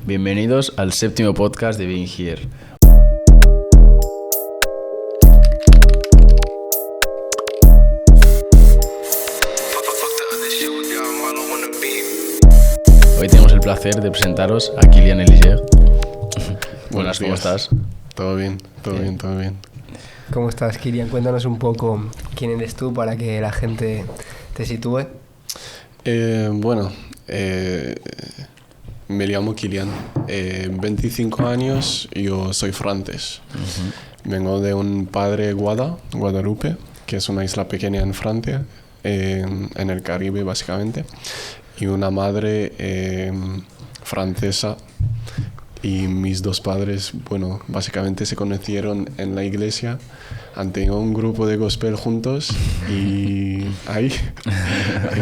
Bienvenidos al séptimo podcast de Being Here. Hoy tenemos el placer de presentaros a Kylian Eliseg. Buenas, ¿cómo estás? Todo bien. ¿Cómo estás, Kylian? Cuéntanos un poco quién eres tú para que la gente te sitúe. Me llamo Kylian, 25 años, yo soy francés. Vengo de un padre Guadalupe, que es una isla pequeña en Francia, en el Caribe básicamente, y una madre francesa. Y mis dos padres, básicamente se conocieron en la iglesia, han tenido un grupo de gospel juntos y ahí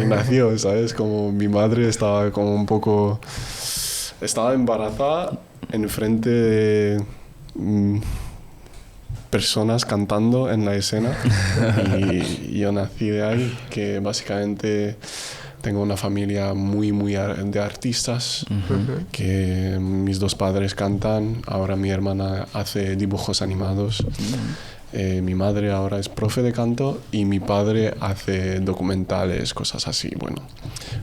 nació, ¿sabes? Como mi madre estaba estaba embarazada en frente de personas cantando en la escena y yo nací de ahí, que básicamente... Tengo una familia muy de artistas, que mis dos padres cantan, ahora mi hermana hace dibujos animados, mi madre ahora es profe de canto y mi padre hace documentales, cosas así,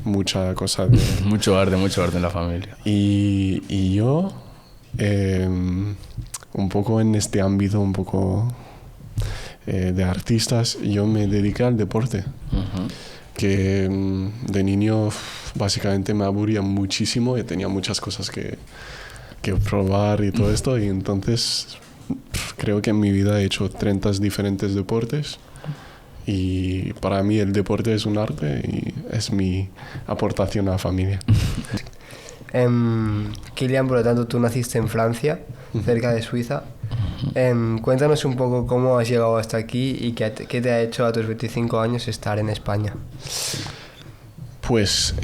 mucha cosa. Mucho arte en la familia. Y yo, un poco en este ámbito, de artistas, yo me dediqué al deporte. Que de niño básicamente me aburría muchísimo y tenía muchas cosas que probar y todo esto, y entonces creo que en mi vida he hecho 30 diferentes deportes y para mí el deporte es un arte y es mi aportación a la familia. Kylian, por lo tanto, tú naciste en Francia, cerca de Suiza. Cuéntanos un poco cómo has llegado hasta aquí y qué te ha hecho a tus 25 años estar en España. Pues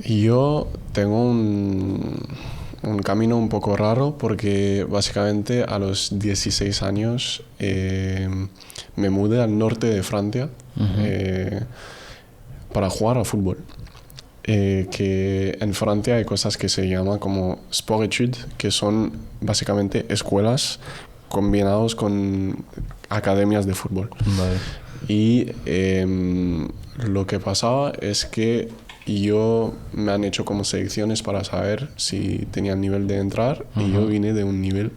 yo tengo un camino un poco raro porque básicamente a los 16 años me mudé al norte de Francia para jugar a fútbol. Que en Francia hay cosas que se llaman como sport-études, que son básicamente escuelas combinados con academias de fútbol. Vale. Y lo que pasaba es que me han hecho como selecciones para saber si tenía el nivel de entrar, y yo vine de un nivel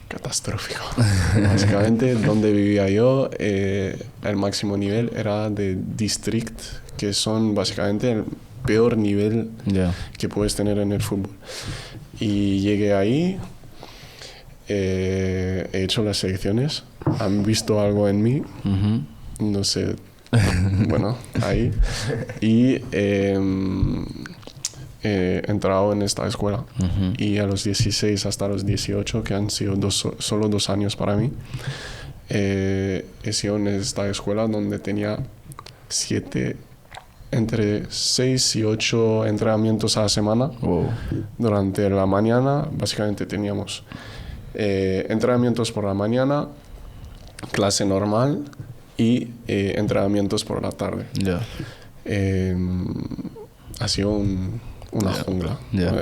catastrófico. Básicamente, donde vivía yo, el máximo nivel era de district, que son básicamente el peor nivel que puedes tener en el fútbol. Y llegué ahí, he hecho las selecciones, han visto algo en mí, no sé, ahí, y he entrado en esta escuela. Y a los 16 hasta los 18, que han sido solo 2 años para mí, he sido en esta escuela donde tenía entre 6 y 8 entrenamientos a la semana. Wow. Durante la mañana básicamente teníamos entrenamientos por la mañana, clase normal y entrenamientos por la tarde. Ha sido una jungla.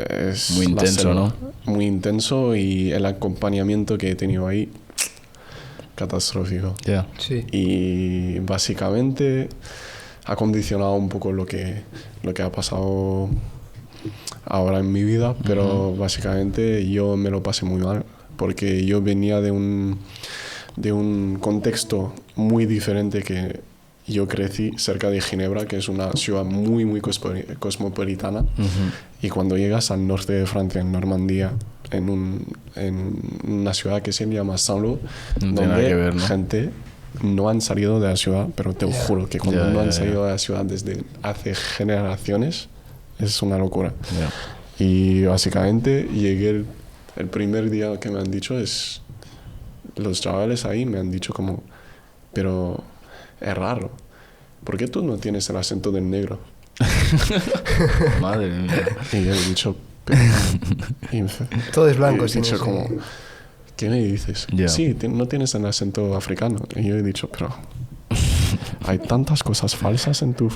Es muy intenso, ¿no? Muy intenso, y el acompañamiento que he tenido ahí, catastrófico. Sí. Y básicamente ha condicionado un poco lo que ha pasado ahora en mi vida, pero básicamente yo me lo pasé muy mal, porque yo venía de un contexto muy diferente, que yo crecí cerca de Ginebra, que es una ciudad muy cosmopolitana, y cuando llegas al norte de Francia, en Normandía, en una ciudad que se llama Saint-Lô, donde gente no han salido de la ciudad, pero te juro que cuando no han salido de la ciudad desde hace generaciones, es una locura. Y básicamente llegué el primer día que me han dicho los chavales ahí me han dicho como, pero es raro, ¿por qué tú no tienes el acento del negro? Madre mía. Y yo he dicho, todo es blanco, he dicho como, ¿qué me dices? Sí, no tienes el acento africano. Y yo he dicho, pero hay tantas cosas falsas en tu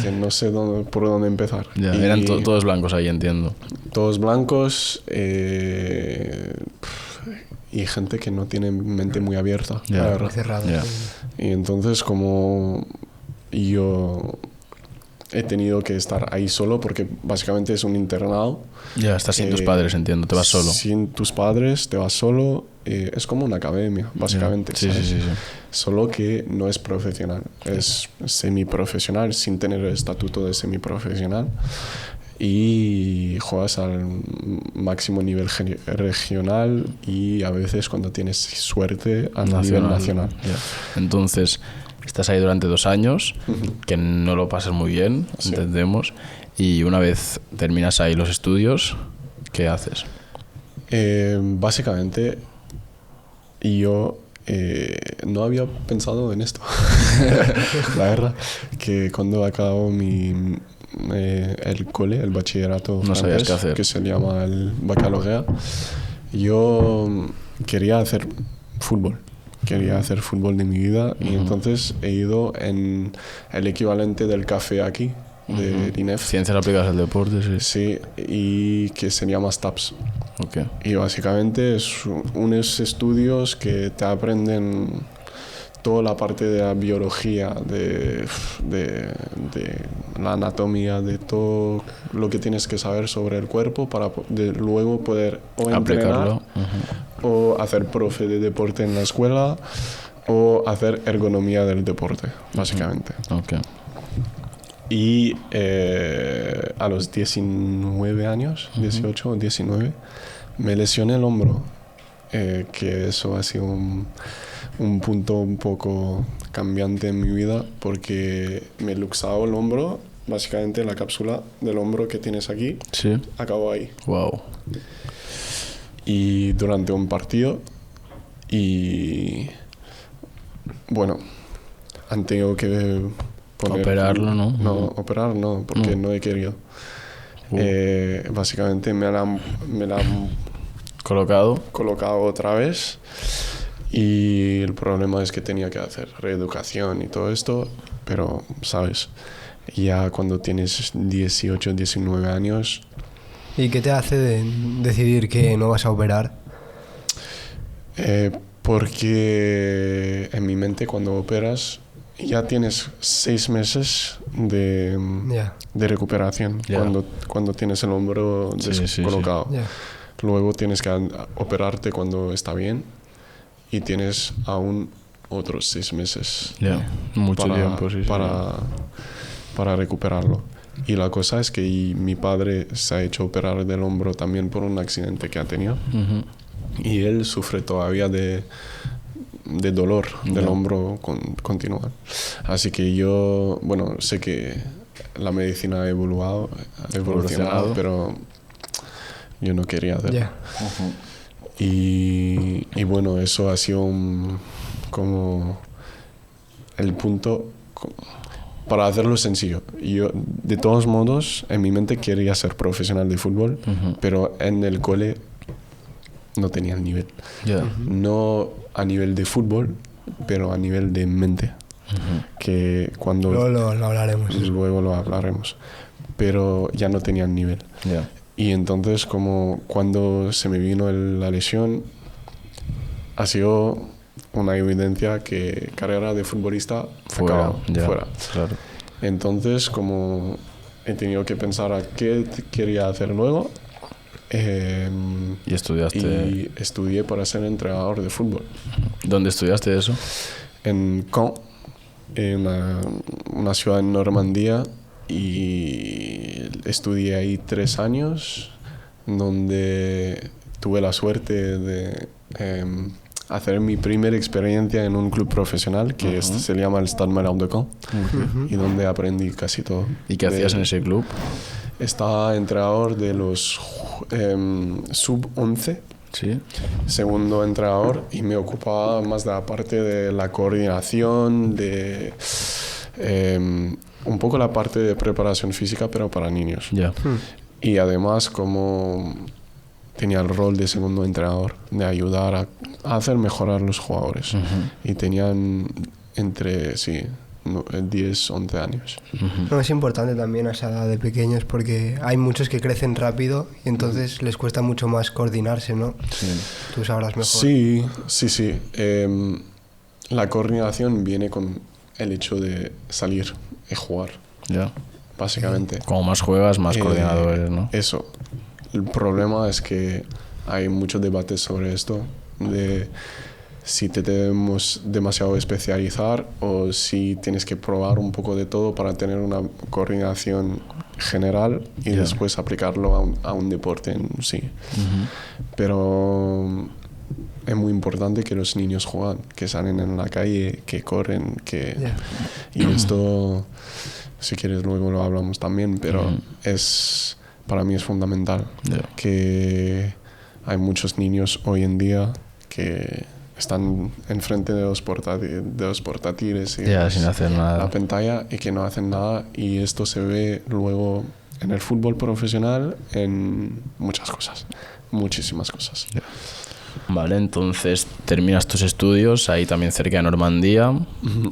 que no sé por dónde empezar. Ya, Y eran todos blancos ahí, entiendo. todos blancos y gente que no tiene mente muy abierta, Ya. la verdad. Cerrado. Ya. Y entonces como yo he tenido que estar ahí solo porque básicamente es un internado. Ya, estás sin tus padres, entiendo. Te vas solo. Sin tus padres, te vas solo. Es como una academia, básicamente. Sí, sí, ¿sabes? sí, sí. Solo que no es profesional. Es semiprofesional, sin tener el estatuto de semiprofesional. Y juegas al máximo nivel regional y a veces, cuando tienes suerte, a nivel nacional. Ya. Entonces, estás ahí durante 2 años, que no lo pasas muy bien, Sí. entendemos. Y una vez terminas ahí los estudios, ¿qué haces? Básicamente, yo no había pensado en esto. La verdad, que cuando acabo el cole, el bachillerato No sabías francés, qué hacer. que se llama el baccalauréat, yo quería hacer fútbol. Quería hacer fútbol de mi vida y entonces he ido en el equivalente del café aquí, de INEF. Ciencias aplicadas al deporte, sí. Sí, y que se llama STAPS. Ok. Y básicamente es unos estudios que te aprenden toda la parte de la biología, de la anatomía, de todo lo que tienes que saber sobre el cuerpo para luego poder o entrenar Aplicarlo. o hacer profe de deporte en la escuela o hacer ergonomía del deporte, básicamente. Ok. Y a los 19 años, 18 o 19, me lesioné el hombro, que eso ha sido un punto un poco cambiante en mi vida porque me luxaba el hombro, básicamente la cápsula del hombro que tienes aquí, Sí. acabó ahí. Wow. Y durante un partido, y bueno, han tenido que Operarlo, ¿no? No, operar no, porque no he querido. Básicamente me la han Colocado. colocado otra vez y el problema es que tenía que hacer reeducación y todo esto, pero, ¿sabes? Ya cuando tienes 18, 19 años... ¿Y qué te hace decidir que no vas a operar? Porque en mi mente, cuando operas, ya tienes 6 meses de recuperación Ya. cuando tienes el hombro descolocado. Ya. Luego tienes que operarte cuando está bien y tienes aún otros 6 meses Ya. Mucho tiempo, sí. para recuperarlo. Y la cosa es que mi padre se ha hecho operar del hombro también por un accidente que ha tenido. Ujú. Y él sufre todavía de dolor del hombro continual. Así que yo, bueno, sé que la medicina ha evolucionado, pero yo no quería hacerlo. Ya. Y bueno, eso ha sido como el punto para hacerlo sencillo. Yo, de todos modos, en mi mente quería ser profesional de fútbol, pero en el cole no tenía el nivel. Ya. No a nivel de fútbol, pero a nivel de mente. Que cuando... Luego lo hablaremos. Luego lo hablaremos. Pero ya no tenía el nivel. Ya. Y entonces, como cuando se me vino la lesión, ha sido una evidencia que carrera de futbolista Fuera. acabado, Ya. fuera. Claro. Entonces, como he tenido que pensar a qué quería hacer luego, Y estudiaste. y estudié para ser entrenador de fútbol. ¿Dónde estudiaste eso? En Caen, en una ciudad en Normandía, y estudié ahí 3 años, donde tuve la suerte de hacer mi primera experiencia en un club profesional que se llama el Stade Malherbe de Caen, y donde aprendí casi todo. ¿Y qué hacías en ese club? Estaba entrenador de los sub-11, Sí. segundo entrenador, y me ocupaba más de la parte de la coordinación, de un poco la parte de preparación física, pero para niños. Ya. Y además, como tenía el rol de segundo entrenador, de ayudar a hacer mejorar los jugadores. Y tenían entre 10, 11 años. No, es importante también a esa edad de pequeños porque hay muchos que crecen rápido y entonces les cuesta mucho más coordinarse, ¿no? Sí. Tú sabrás mejor. Sí. La coordinación viene con el hecho de salir y jugar, Ya. básicamente. Como más juegas, más coordinado eres, ¿no? Eso. El problema es que hay muchos debates sobre esto, de si te debemos demasiado especializar o si tienes que probar un poco de todo para tener una coordinación general y después aplicarlo a un deporte en sí. Pero es muy importante que los niños juegan, que salen en la calle, que corren, y esto, si quieres luego lo hablamos también, pero para mí es fundamental que hay muchos niños hoy en día que están enfrente de los portátiles y sin hacer nada. la pantalla y que no hacen nada, y esto se ve luego en el fútbol profesional en muchas cosas, muchísimas cosas. Vale, entonces terminas tus estudios ahí también cerca de Normandía,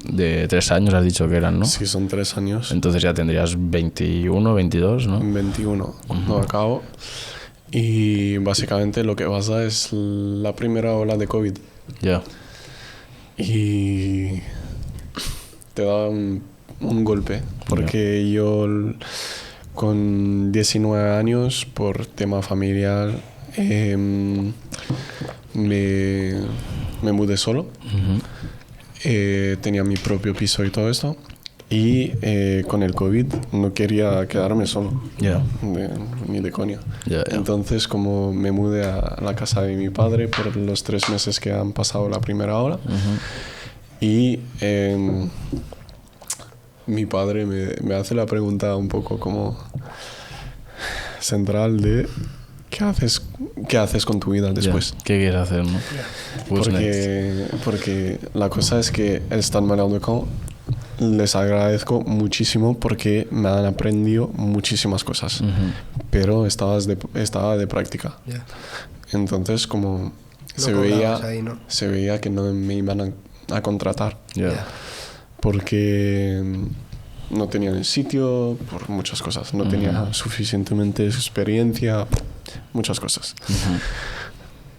de 3 años has dicho que eran, ¿no? Sí, son 3 años. Entonces ya tendrías 21, 22, ¿no? 21 cuando acabo. Y básicamente lo que pasa es la primera ola de COVID. Ya. Y te da un golpe, porque yo con 19 años, por tema familiar, me mudé solo. Tenía mi propio piso y todo esto. Y con el COVID no quería quedarme solo, ni de coña. Entonces, como me mudé a la casa de mi padre por los 3 meses que han pasado la primera ola, y mi padre me hace la pregunta un poco como central de ¿qué haces con tu vida después? ¿Qué quieres hacer, no? Porque la cosa es que el Stade Malherbe de Caen les agradezco muchísimo porque me han aprendido muchísimas cosas, pero estaba de práctica. Entonces, como se veía que no me iban a contratar, porque no tenían el sitio, por muchas cosas, no tenía suficientemente experiencia, muchas cosas.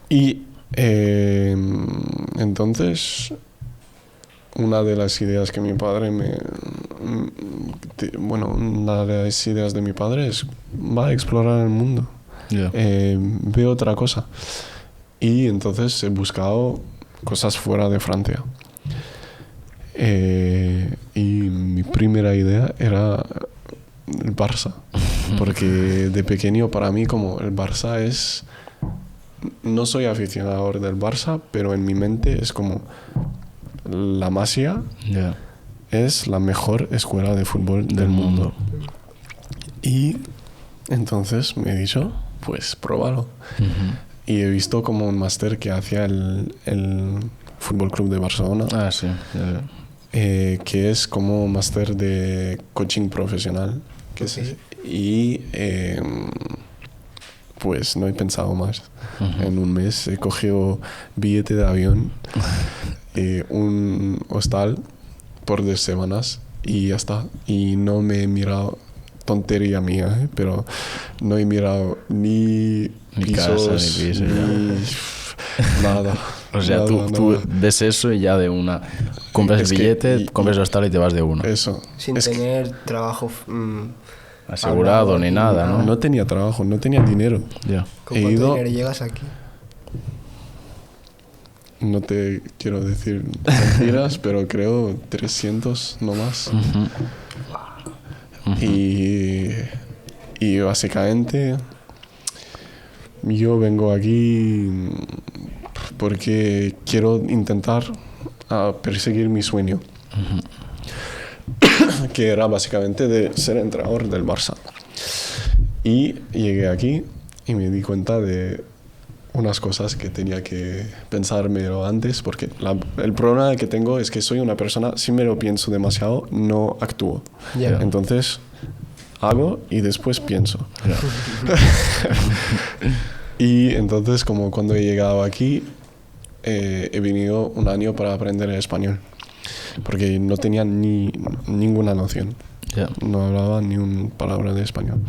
Y entonces, una de las ideas que mi padre una de las ideas de mi padre es: va a explorar el mundo, ve otra cosa. Y entonces he buscado cosas fuera de Francia. Y mi primera idea era el Barça, porque de pequeño para mí como el Barça es... No soy aficionado del Barça, pero en mi mente es como la Masia es la mejor escuela de fútbol del mundo. Y entonces me he dicho, pues pruébalo. Y he visto como un máster que hacía el Fútbol Club de Barcelona. Que es como máster de coaching profesional. Y pues no he pensado más. En un mes he cogido billete de avión, un hostal por 2 semanas y ya está. Y no me he mirado, tontería mía, pero no he mirado ni pisos, casa, ni piso, nada. O sea, tú ves eso y ya de una compras el billete, compras el hostal y te vas de una. Eso. Sin tener trabajo asegurado ni nada, ¿no? No tenía trabajo, no tenía dinero. ¿Con cuánto dinero llegas aquí? No te quiero decir mentiras, pero creo 300 no más. Y básicamente yo vengo aquí porque quiero intentar perseguir mi sueño, que era básicamente de ser entrenador del Barça. Y llegué aquí y me di cuenta de unas cosas que tenía que pensármelo antes, porque el problema que tengo es que soy una persona, si me lo pienso demasiado, no actúo. Entonces hago y después pienso. Y entonces, como cuando he llegado aquí, he venido un año para aprender el español. porque no tenía ninguna noción. Ya. No hablaba ni una palabra de español.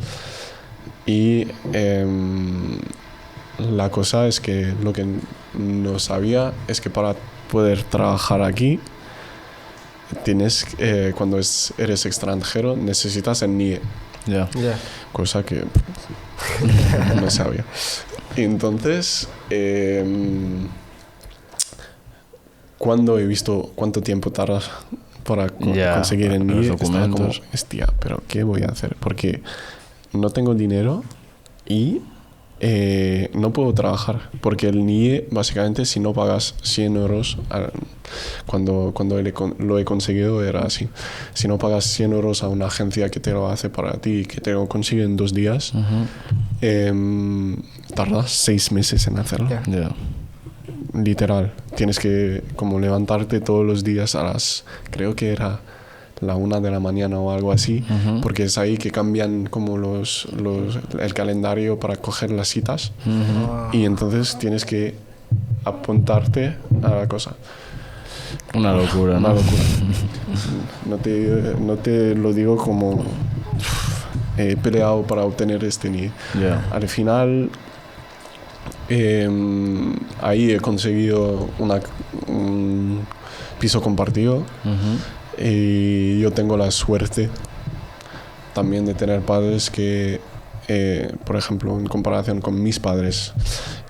Y la cosa es que lo que no sabía es que para poder trabajar aquí tienes, cuando eres extranjero, necesitas el NIE, Ya. Ya. cosa que no sabía. Y entonces, cuando he visto cuánto tiempo tardas para Ya, conseguir el los NIE, estaba como, documentos. hostia, pero ¿qué voy a hacer? Porque no tengo dinero y no puedo trabajar, porque el NIE, básicamente, si no pagas 100 euros, cuando lo he conseguido era así, si no pagas 100 euros a una agencia que te lo hace para ti, que te lo consigue en 2 días, tardas 6 meses en hacerlo. Ya. Ya. Literal, tienes que como levantarte todos los días creo que era la 1 de la mañana o algo así, porque es ahí que cambian como el calendario para coger las citas, y entonces tienes que apuntarte a la cosa. Una locura, Una ¿no? locura. No te lo digo como he peleado para obtener este NIE. Ya. Al final, ahí he conseguido un piso compartido. Y yo tengo la suerte también de tener padres que, por ejemplo, en comparación con mis padres,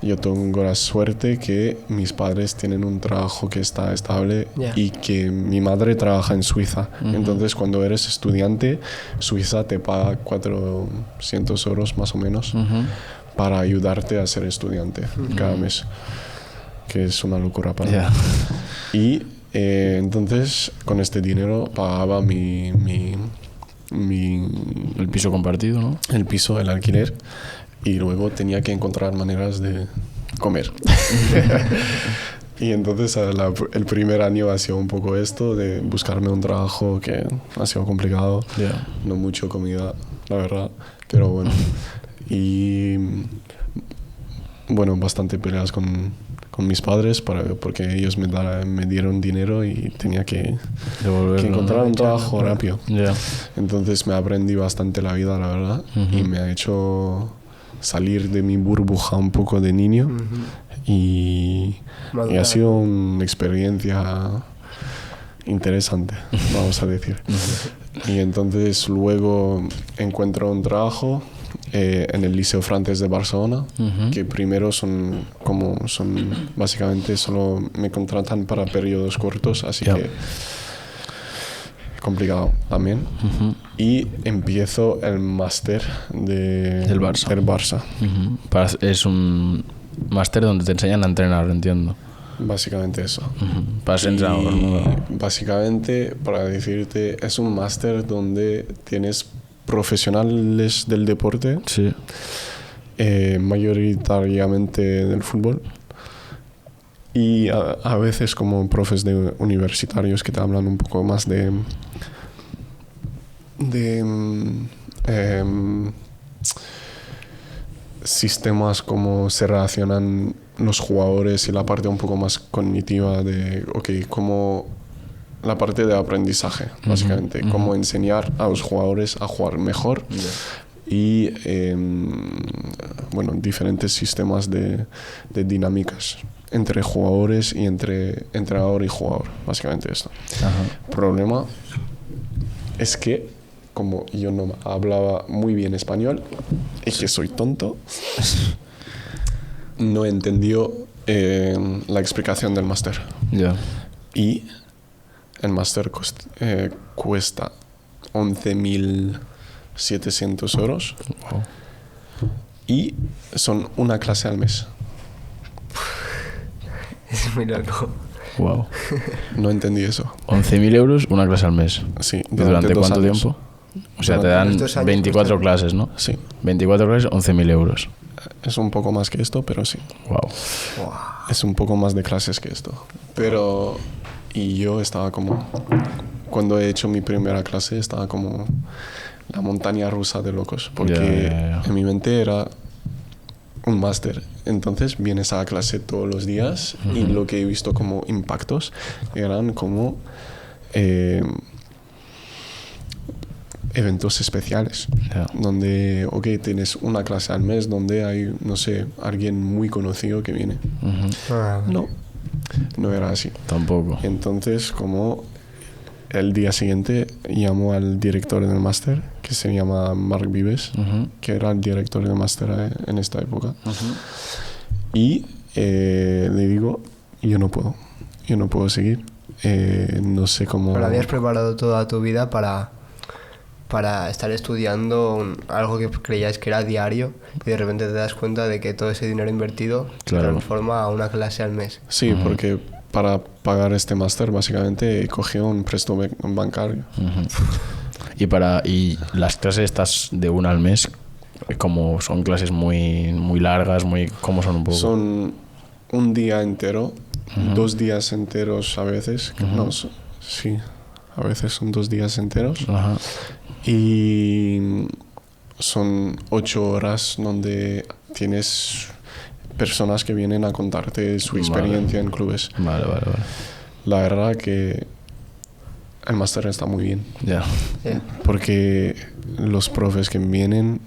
yo tengo la suerte que mis padres tienen un trabajo que está estable, Yeah. y que mi madre trabaja en Suiza. Entonces, cuando eres estudiante, Suiza te paga 400 euros más o menos para ayudarte a ser estudiante cada mes, que es una locura para Ya. mí. Y entonces con este dinero pagaba El piso compartido, ¿no? el piso, el alquiler, y luego tenía que encontrar maneras de comer. Y entonces el primer año ha sido un poco esto de buscarme un trabajo que ha sido complicado, Ya. no mucho comida, la verdad, pero bueno. Y bueno, bastante peleas con mis padres porque ellos me dieron dinero y tenía que Devolverlo, encontrar ¿no? un trabajo rápido. Ya. Entonces me aprendí bastante la vida, la verdad, y me ha hecho salir de mi burbuja un poco de niño, y ha sido una experiencia interesante, vamos a decir. Y entonces luego encuentro un trabajo en el Liceo Francés de Barcelona, que primero son básicamente solo me contratan para periodos cortos, así Ya. que complicado también. Y empiezo el máster Del Barça. del Barça. Es un máster donde te enseñan a entrenar, entiendo. Básicamente eso. Para ser entrenador, ¿no? Básicamente, para decirte, es un máster donde tienes profesionales del deporte, Sí. mayoritariamente del fútbol, y a veces como profes de universitarios que te hablan un poco más de sistemas, cómo se relacionan los jugadores, y la parte un poco más cognitiva de, cómo la parte de aprendizaje, básicamente, cómo enseñar a los jugadores a jugar mejor, y bueno, diferentes sistemas de dinámicas entre jugadores y entre entrenador y jugador, básicamente esto. El problema es que como yo no hablaba muy bien español y que soy tonto, no entendió la explicación del máster. Ya. Y el máster cuesta 11.700 euros. Wow. Y son una clase al mes. Es muy loco. Wow. No entendí eso. 11.000 euros, una clase al mes. Sí, ¿Y durante 2 cuánto años. tiempo? O sea, te Durante dan los 2 años 24 cuesta. clases, ¿no? Sí, 24 clases, 11.000 euros. es un poco más que esto, pero sí. Wow. Es un poco más de clases que esto. Pero... Y yo estaba como... Cuando he hecho mi primera clase, estaba como la montaña rusa de locos. Porque Ya. en mi mente era un máster. Entonces vienes a la clase todos los días y lo que he visto como impactos eran como eventos especiales, donde, tienes una clase al mes donde hay, no sé, alguien muy conocido que viene. No era así. Tampoco. Entonces, como el día siguiente llamo al director del máster, que se llama Marc Vives, que era el director del máster en esta época, y le digo, yo no puedo seguir, no sé cómo... Pero habías preparado toda tu vida para estar estudiando algo que creías que era diario y de repente te das cuenta de que todo ese dinero invertido se transforma a una clase al mes. Sí, porque para pagar este máster básicamente cogí un préstamo bancario. Y las clases estas de una al mes, como son clases muy, muy largas, ¿cómo son un poco? Son un día entero, 2 días enteros a veces. No, sí, a veces son 2 días enteros. Y son 8 horas donde tienes personas que vienen a contarte su experiencia en clubes. Vale. La verdad que el máster está muy bien. Porque los profes que vienen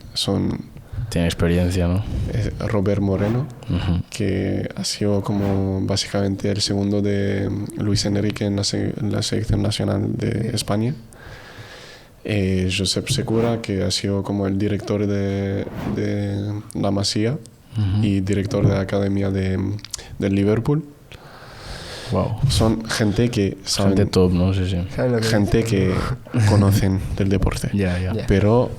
tienen experiencia, ¿no? Robert Moreno, que ha sido como básicamente el segundo de Luis Enrique en la selección nacional de España. Josep Segura, que ha sido como el director de la Masía y director de la academia del Liverpool. Wow. Son gente que saben, gente top, ¿no? Sí. Gente que conocen del deporte. Pero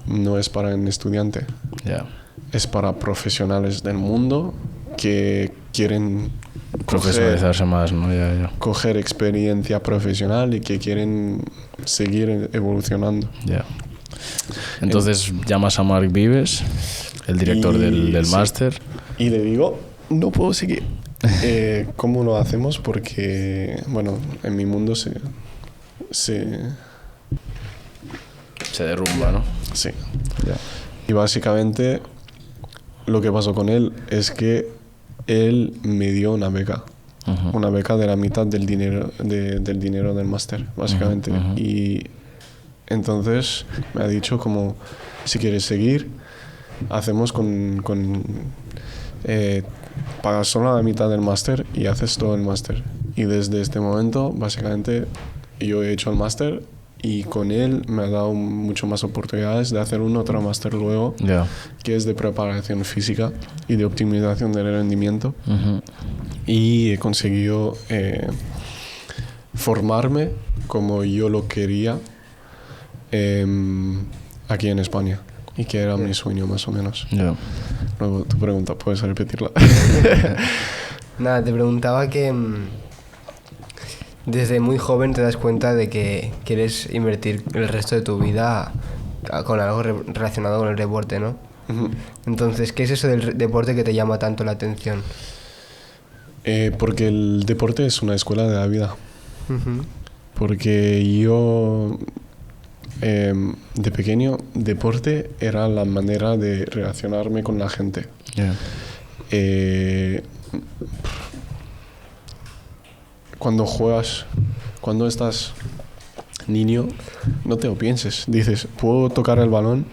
no es para un estudiante. Es para profesionales del mundo que quieren profesionalizarse más, ¿no? Coger experiencia profesional y que quieren seguir evolucionando. Entonces llamas a Marc Vives, el director del máster. Y le digo, no puedo seguir. ¿Cómo lo hacemos? Porque, bueno, en mi mundo se derrumba, ¿no? Sí. Y básicamente lo que pasó con él es que él me dio una beca. Una beca de la mitad del dinero del máster, básicamente. Y entonces me ha dicho como, si quieres seguir, hacemos pagas solo la mitad del máster y haces todo el máster. Y desde este momento, básicamente, yo he hecho el máster y con él me ha dado mucho más oportunidades de hacer otro máster luego, que es de preparación física y de optimización del rendimiento. Y he conseguido formarme como yo lo quería aquí en España, y que era mi sueño más o menos. Luego tu pregunta, ¿puedes repetirla? Nada, te preguntaba que desde muy joven te das cuenta de que quieres invertir el resto de tu vida con algo relacionado con el deporte, ¿no? Entonces, ¿qué es eso del deporte que te llama tanto la atención? Porque el deporte es una escuela de la vida. Porque yo, de pequeño, deporte era la manera de relacionarme con la gente. Cuando juegas, cuando estás niño, no te lo pienses. Dices, puedo tocar el balón,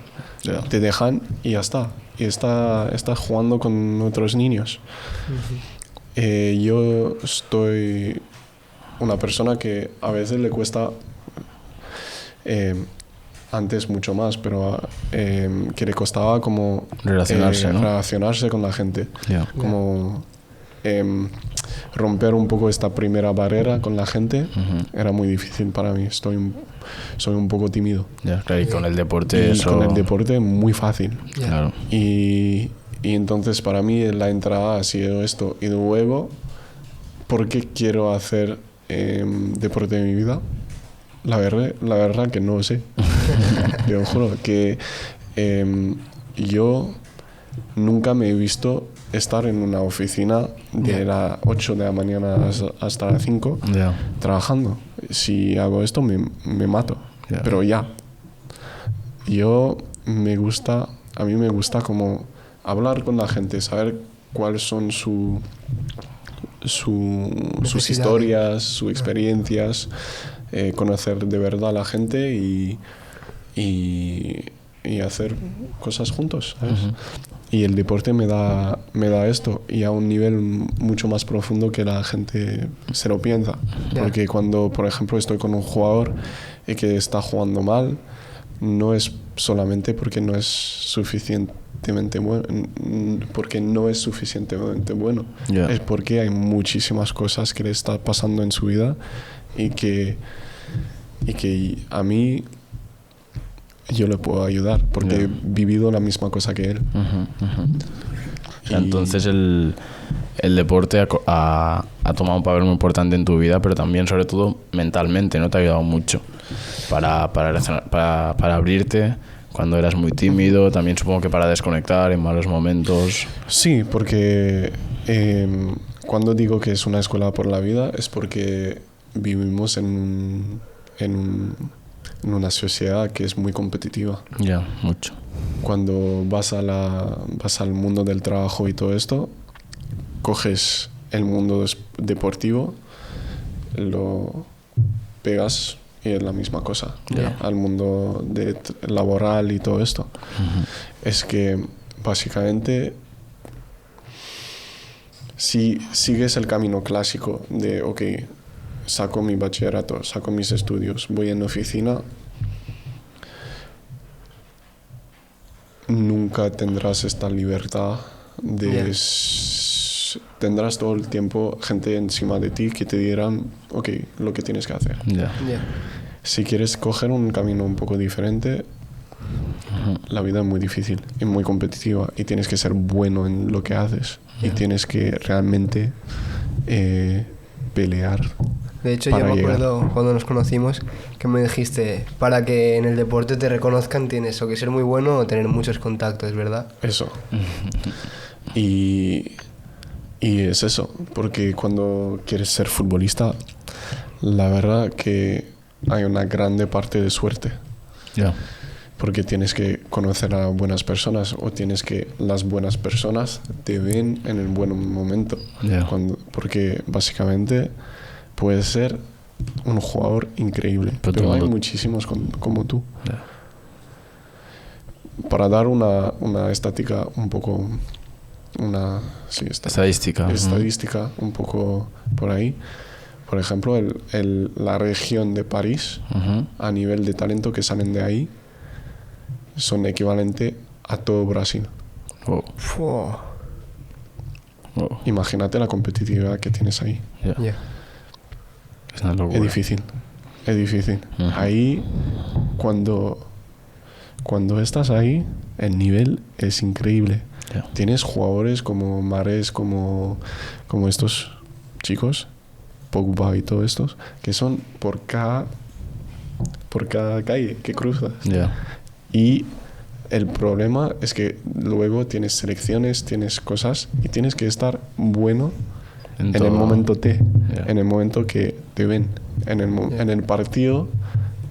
te dejan y ya está. Y estás jugando con otros niños. Yo estoy una persona que a veces le cuesta, antes mucho más, pero que le costaba como relacionarse con la gente. Como romper un poco esta primera barrera con la gente era muy difícil para mí. Soy un poco tímido. Claro, y con el deporte con el deporte muy fácil. Claro. Y entonces para mí la entrada ha sido esto. Y luego, ¿por qué quiero hacer deporte en mi vida? La verdad que no lo sé. Te juro que yo nunca me he visto estar en una oficina de las 8 de la mañana hasta las 5 trabajando. Si hago esto me mato. Pero a mí me gusta como hablar con la gente, saber cuáles son sus historias, sus experiencias, conocer de verdad a la gente y hacer cosas juntos, ¿sabes? Y el deporte me da esto, y a un nivel mucho más profundo que la gente se lo piensa. Porque cuando, por ejemplo, estoy con un jugador que está jugando mal, no es solamente porque no es suficientemente bueno, es porque hay muchísimas cosas que le está pasando en su vida y que a mí yo le puedo ayudar porque he vivido la misma cosa que él. O sea, entonces el deporte ha tomado un papel muy importante en tu vida, pero también, sobre todo, mentalmente, ¿no? Te ha ayudado mucho para abrirte cuando eras muy tímido, también supongo que para desconectar en malos momentos. Sí, porque cuando digo que es una escuela por la vida es porque vivimos en una sociedad que es muy competitiva. Ya, mucho. Cuando vas al mundo del trabajo y todo esto, coges el mundo deportivo, lo pegas y es la misma cosa. Al mundo laboral y todo esto. Es que básicamente si sigues el camino clásico de saco mi bachillerato, saco mis estudios, voy en oficina, nunca tendrás esta libertad de... Tendrás todo el tiempo gente encima de ti que te dirán, lo que tienes que hacer. Si quieres coger un camino un poco diferente, la vida es muy difícil y muy competitiva y tienes que ser bueno en lo que haces y tienes que realmente pelear. De hecho, yo me acuerdo cuando nos conocimos que me dijiste, para que en el deporte te reconozcan tienes o que ser muy bueno o tener muchos contactos, ¿verdad? Eso. Y es eso, porque cuando quieres ser futbolista, la verdad que hay una grande parte de suerte. Porque tienes que conocer a buenas personas o tienes que las buenas personas te ven en el buen momento. Porque básicamente puedes ser un jugador increíble, pero hay muchísimos como tú. Para dar una estadística un poco... estadística un poco por ahí. Por ejemplo, la región de París, a nivel de talento que salen de ahí, son equivalente a todo Brasil. Imagínate la competitividad que tienes ahí. Es una locura. Es difícil. Ahí, cuando estás ahí, el nivel es increíble. Tienes jugadores como Mahrez, como estos chicos, Pogba y todos estos, que son por cada calle que cruzas. Y el problema es que luego tienes selecciones, tienes cosas y tienes que estar bueno en el momento en el momento que te ven. En el partido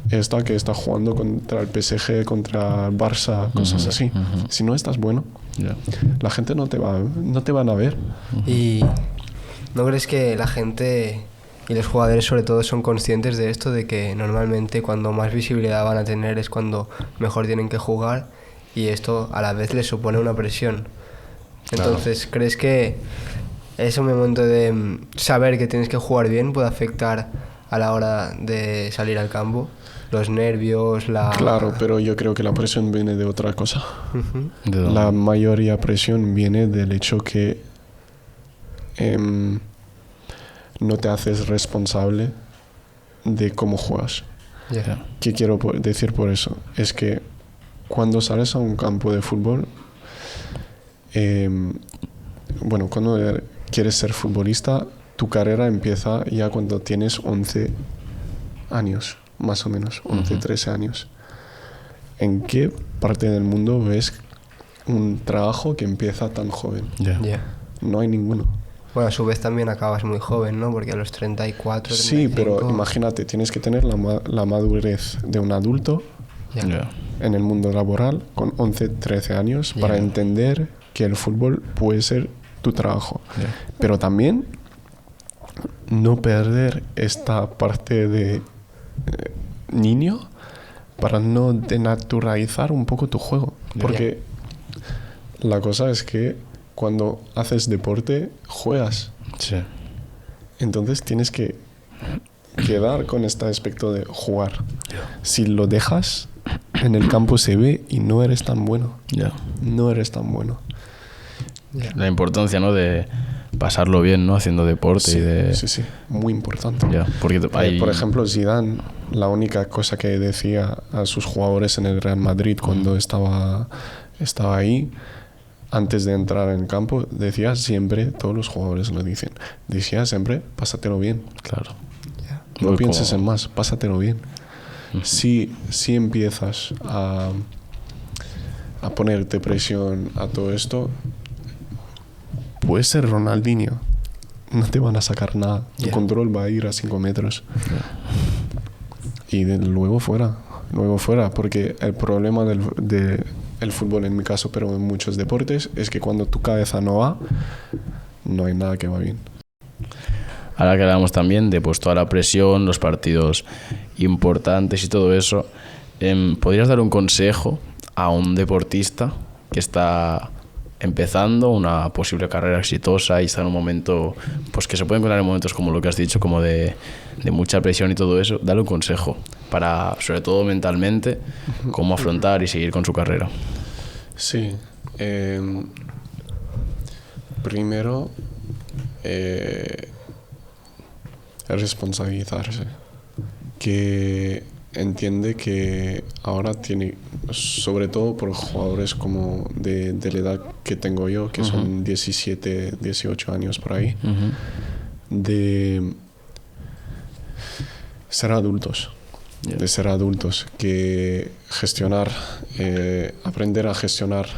que está jugando contra el PSG, contra el Barça, cosas así. Si no estás bueno, la gente no te van a ver. ¿Y no crees que la gente y los jugadores sobre todo son conscientes de esto, de que normalmente cuando más visibilidad van a tener es cuando mejor tienen que jugar, y esto a la vez les supone una presión? Entonces, ¿crees que ese momento de saber que tienes que jugar bien puede afectar a la hora de salir al campo? Los nervios, Claro, pero yo creo que la presión viene de otra cosa. La mayoría presión viene del hecho que no te haces responsable de cómo juegas. ¿Qué quiero decir por eso? Es que cuando sales a un campo de fútbol, cuando quieres ser futbolista, tu carrera empieza ya cuando tienes 11 años, más o menos, 11, 13 años. ¿En qué parte del mundo ves un trabajo que empieza tan joven? No hay ninguno. Bueno, a su vez también acabas muy joven, ¿no? Porque a los 34, 35... Sí, pero imagínate, tienes que tener la madurez de un adulto en el mundo laboral con 11, 13 años para entender que el fútbol puede ser tu trabajo. Pero también no perder esta parte de niño para no denaturalizar un poco tu juego. Porque la cosa es que cuando haces deporte, juegas. Sí. Entonces tienes que quedar con este aspecto de jugar. Si lo dejas, en el campo se ve y no eres tan bueno. No eres tan bueno. La importancia, ¿no? De pasarlo bien, ¿no? Haciendo deporte y de... Sí, muy importante. Porque hay... Por ejemplo, Zidane, la única cosa que decía a sus jugadores en el Real Madrid cuando estaba ahí, antes de entrar en campo, decía siempre, todos los jugadores lo dicen, decía siempre, pásatelo bien. Claro. No pienses en más, pásatelo bien. Si empiezas a ponerte presión a todo esto, puedes ser Ronaldinho, no te van a sacar nada. Tu control va a ir a 5 metros. Y luego fuera, porque el problema del fútbol en mi caso, pero en muchos deportes, es que cuando tu cabeza no va, no hay nada que va bien. Ahora que hablamos también de pues toda la presión, los partidos importantes y todo eso, ¿podrías dar un consejo a un deportista que está empezando una posible carrera exitosa y está en un momento, pues que se puede encontrar en momentos como lo que has dicho, como de mucha presión y todo eso? Dale un consejo para, sobre todo mentalmente, cómo afrontar y seguir con su carrera. Sí. Primero, responsabilizarse. Que entiende que ahora tiene, sobre todo por jugadores como de la edad que tengo yo, que son 17, 18 años por ahí, de ser adultos. De ser adultos, que gestionar, aprender a gestionar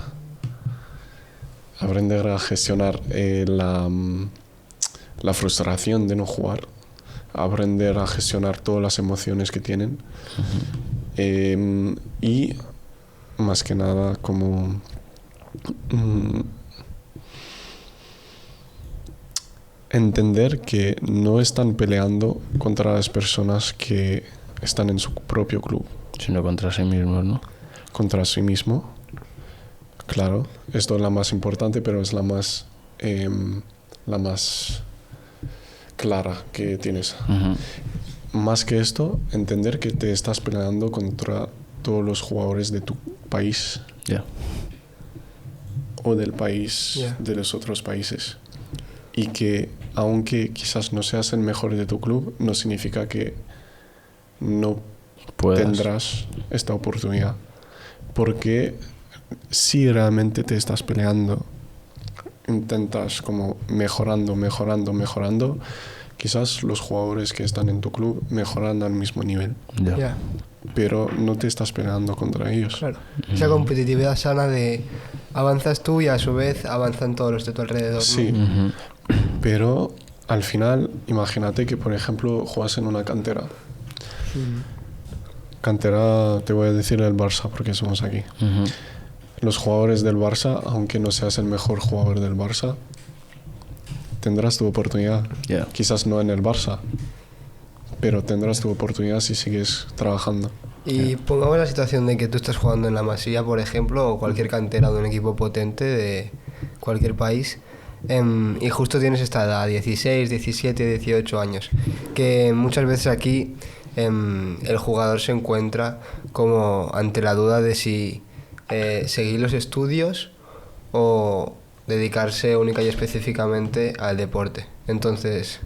la frustración de no jugar, aprender a gestionar todas las emociones que tienen, y más que nada como entender que no están peleando contra las personas que están en su propio club, sino contra sí mismos, ¿no? Contra sí mismo, claro. Esto es la más importante, pero es la más clara que tienes. Más que esto, entender que te estás peleando contra todos los jugadores de tu país o del país de los otros países, y que aunque quizás no seas el mejor de tu club, no significa que no tendrás esta oportunidad, porque si realmente te estás peleando, intentas como mejorando, quizás los jugadores que están en tu club mejoran al mismo nivel, pero no te estás peleando contra ellos. Claro. Esa competitividad sana de avanzas tú y a su vez avanzan todos los de tu alrededor. Sí, pero al final imagínate que por ejemplo juegas en una cantera. Cantera, te voy a decir el Barça porque somos aquí. Los jugadores del Barça, aunque no seas el mejor jugador del Barça, tendrás tu oportunidad. Quizás no en el Barça, pero tendrás tu oportunidad si sigues trabajando. Y pongamos la situación de que tú estás jugando en la Masía, por ejemplo, o cualquier cantera de un equipo potente de cualquier país, y justo tienes esta edad, 16, 17, 18 años, que muchas veces aquí el jugador se encuentra como ante la duda de si seguir los estudios o dedicarse única y específicamente al deporte. Entonces,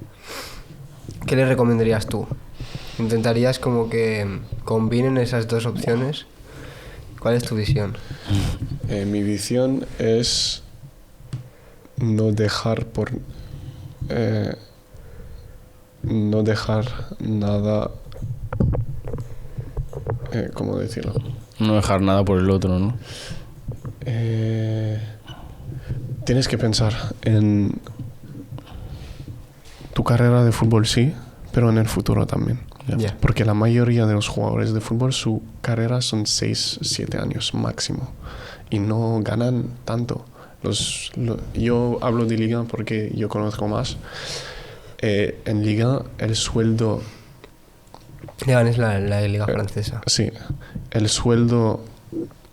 ¿qué le recomendarías tú? ¿Intentarías como que combinen esas dos opciones? ¿Cuál es tu visión? Mi visión es no dejar nada, ¿cómo decirlo? No dejar nada por el otro, ¿no? Tienes que pensar en tu carrera de fútbol, sí, pero en el futuro también. Porque la mayoría de los jugadores de fútbol, su carrera son 6, 7 años máximo y no ganan tanto. Yo hablo de liga porque yo conozco más, En Liga el sueldo... Liga es la liga francesa. Sí, el sueldo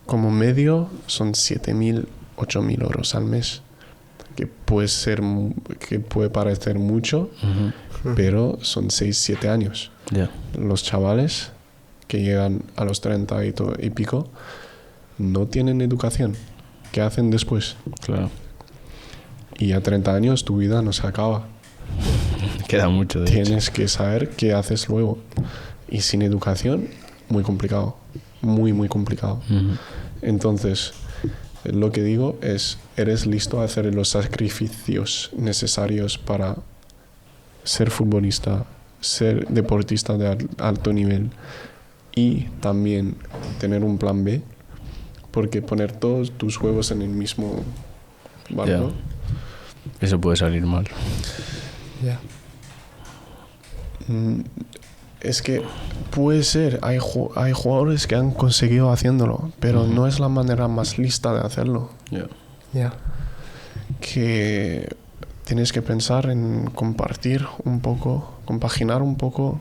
como medio son 7.000, 8.000 euros al mes. Que puede parecer mucho, pero son 6-7 años. Yeah. Los chavales que llegan a los 30 y pico no tienen educación. ¿Qué hacen después? Claro. Y a 30 años tu vida no se acaba. Queda mucho de hecho. Tienes que saber qué haces luego. Y sin educación, muy complicado. Muy, muy complicado. Entonces, lo que digo es, ¿eres listo a hacer los sacrificios necesarios para ser futbolista, ser deportista de alto nivel y también tener un plan B? Porque poner todos tus huevos en el mismo barco... Eso puede salir mal. Ya. Es que puede ser, hay jugadores que han conseguido haciéndolo, pero no es la manera más lista de hacerlo. Ya. Que tienes que pensar en compartir un poco, compaginar un poco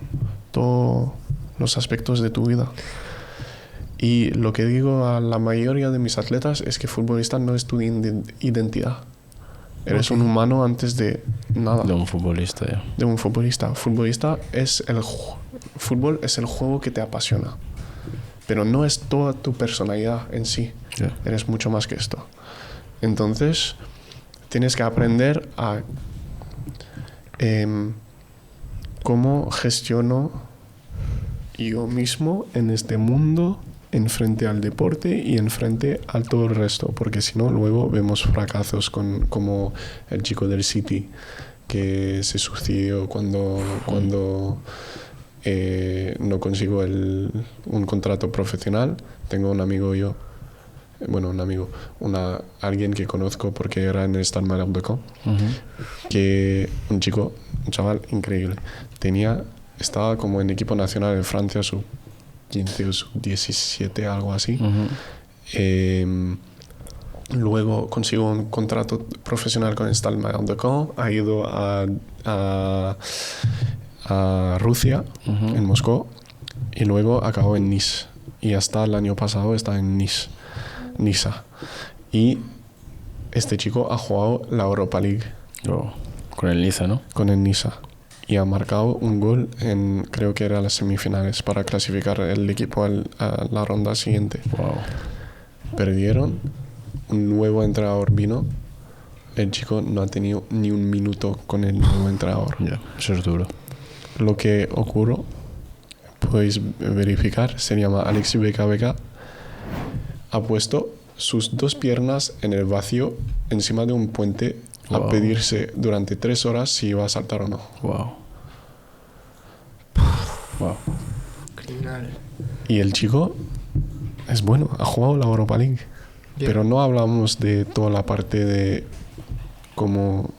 todos los aspectos de tu vida. Y lo que digo a la mayoría de mis atletas es que futbolista no es tu identidad. Eres un humano antes de nada. De un futbolista, ya. De un futbolista. Fútbol es el juego que te apasiona. Pero no es toda tu personalidad en sí. Yeah. Eres mucho más que esto. Entonces, tienes que aprender a cómo gestiono yo mismo en este mundo, en frente al deporte y en frente a todo el resto, porque si no luego vemos fracasos como el chico del City que se suicidó cuando no consigo un contrato profesional. Tengo un amigo alguien que conozco porque era en el Stade Malherbe de Caen, que un chaval increíble, estaba como en equipo nacional de Francia, su 15 o sub-17, algo así. Luego consiguió un contrato profesional con el Stade Malherbe de Caen, ha ido a Rusia, en Moscú, y luego acabó en Nice. Y hasta el año pasado está en Niza. Y este chico ha jugado la Europa League. Con el Niza, ¿no? Con el Niza. Y ha marcado un gol en, creo que era las semifinales, para clasificar el equipo a la ronda siguiente. Wow. Perdieron, un nuevo entrenador vino, el chico no ha tenido ni un minuto con el nuevo entrenador. Eso es duro. Lo que ocurrió, podéis verificar, se llama Alexis Beka, ha puesto sus 2 piernas en el vacío encima de un puente a pedirse durante 3 horas si iba a saltar o no. Wow. Criminal. Y el chico es bueno, ha jugado la Europa League. Pero no hablamos de toda la parte de cómo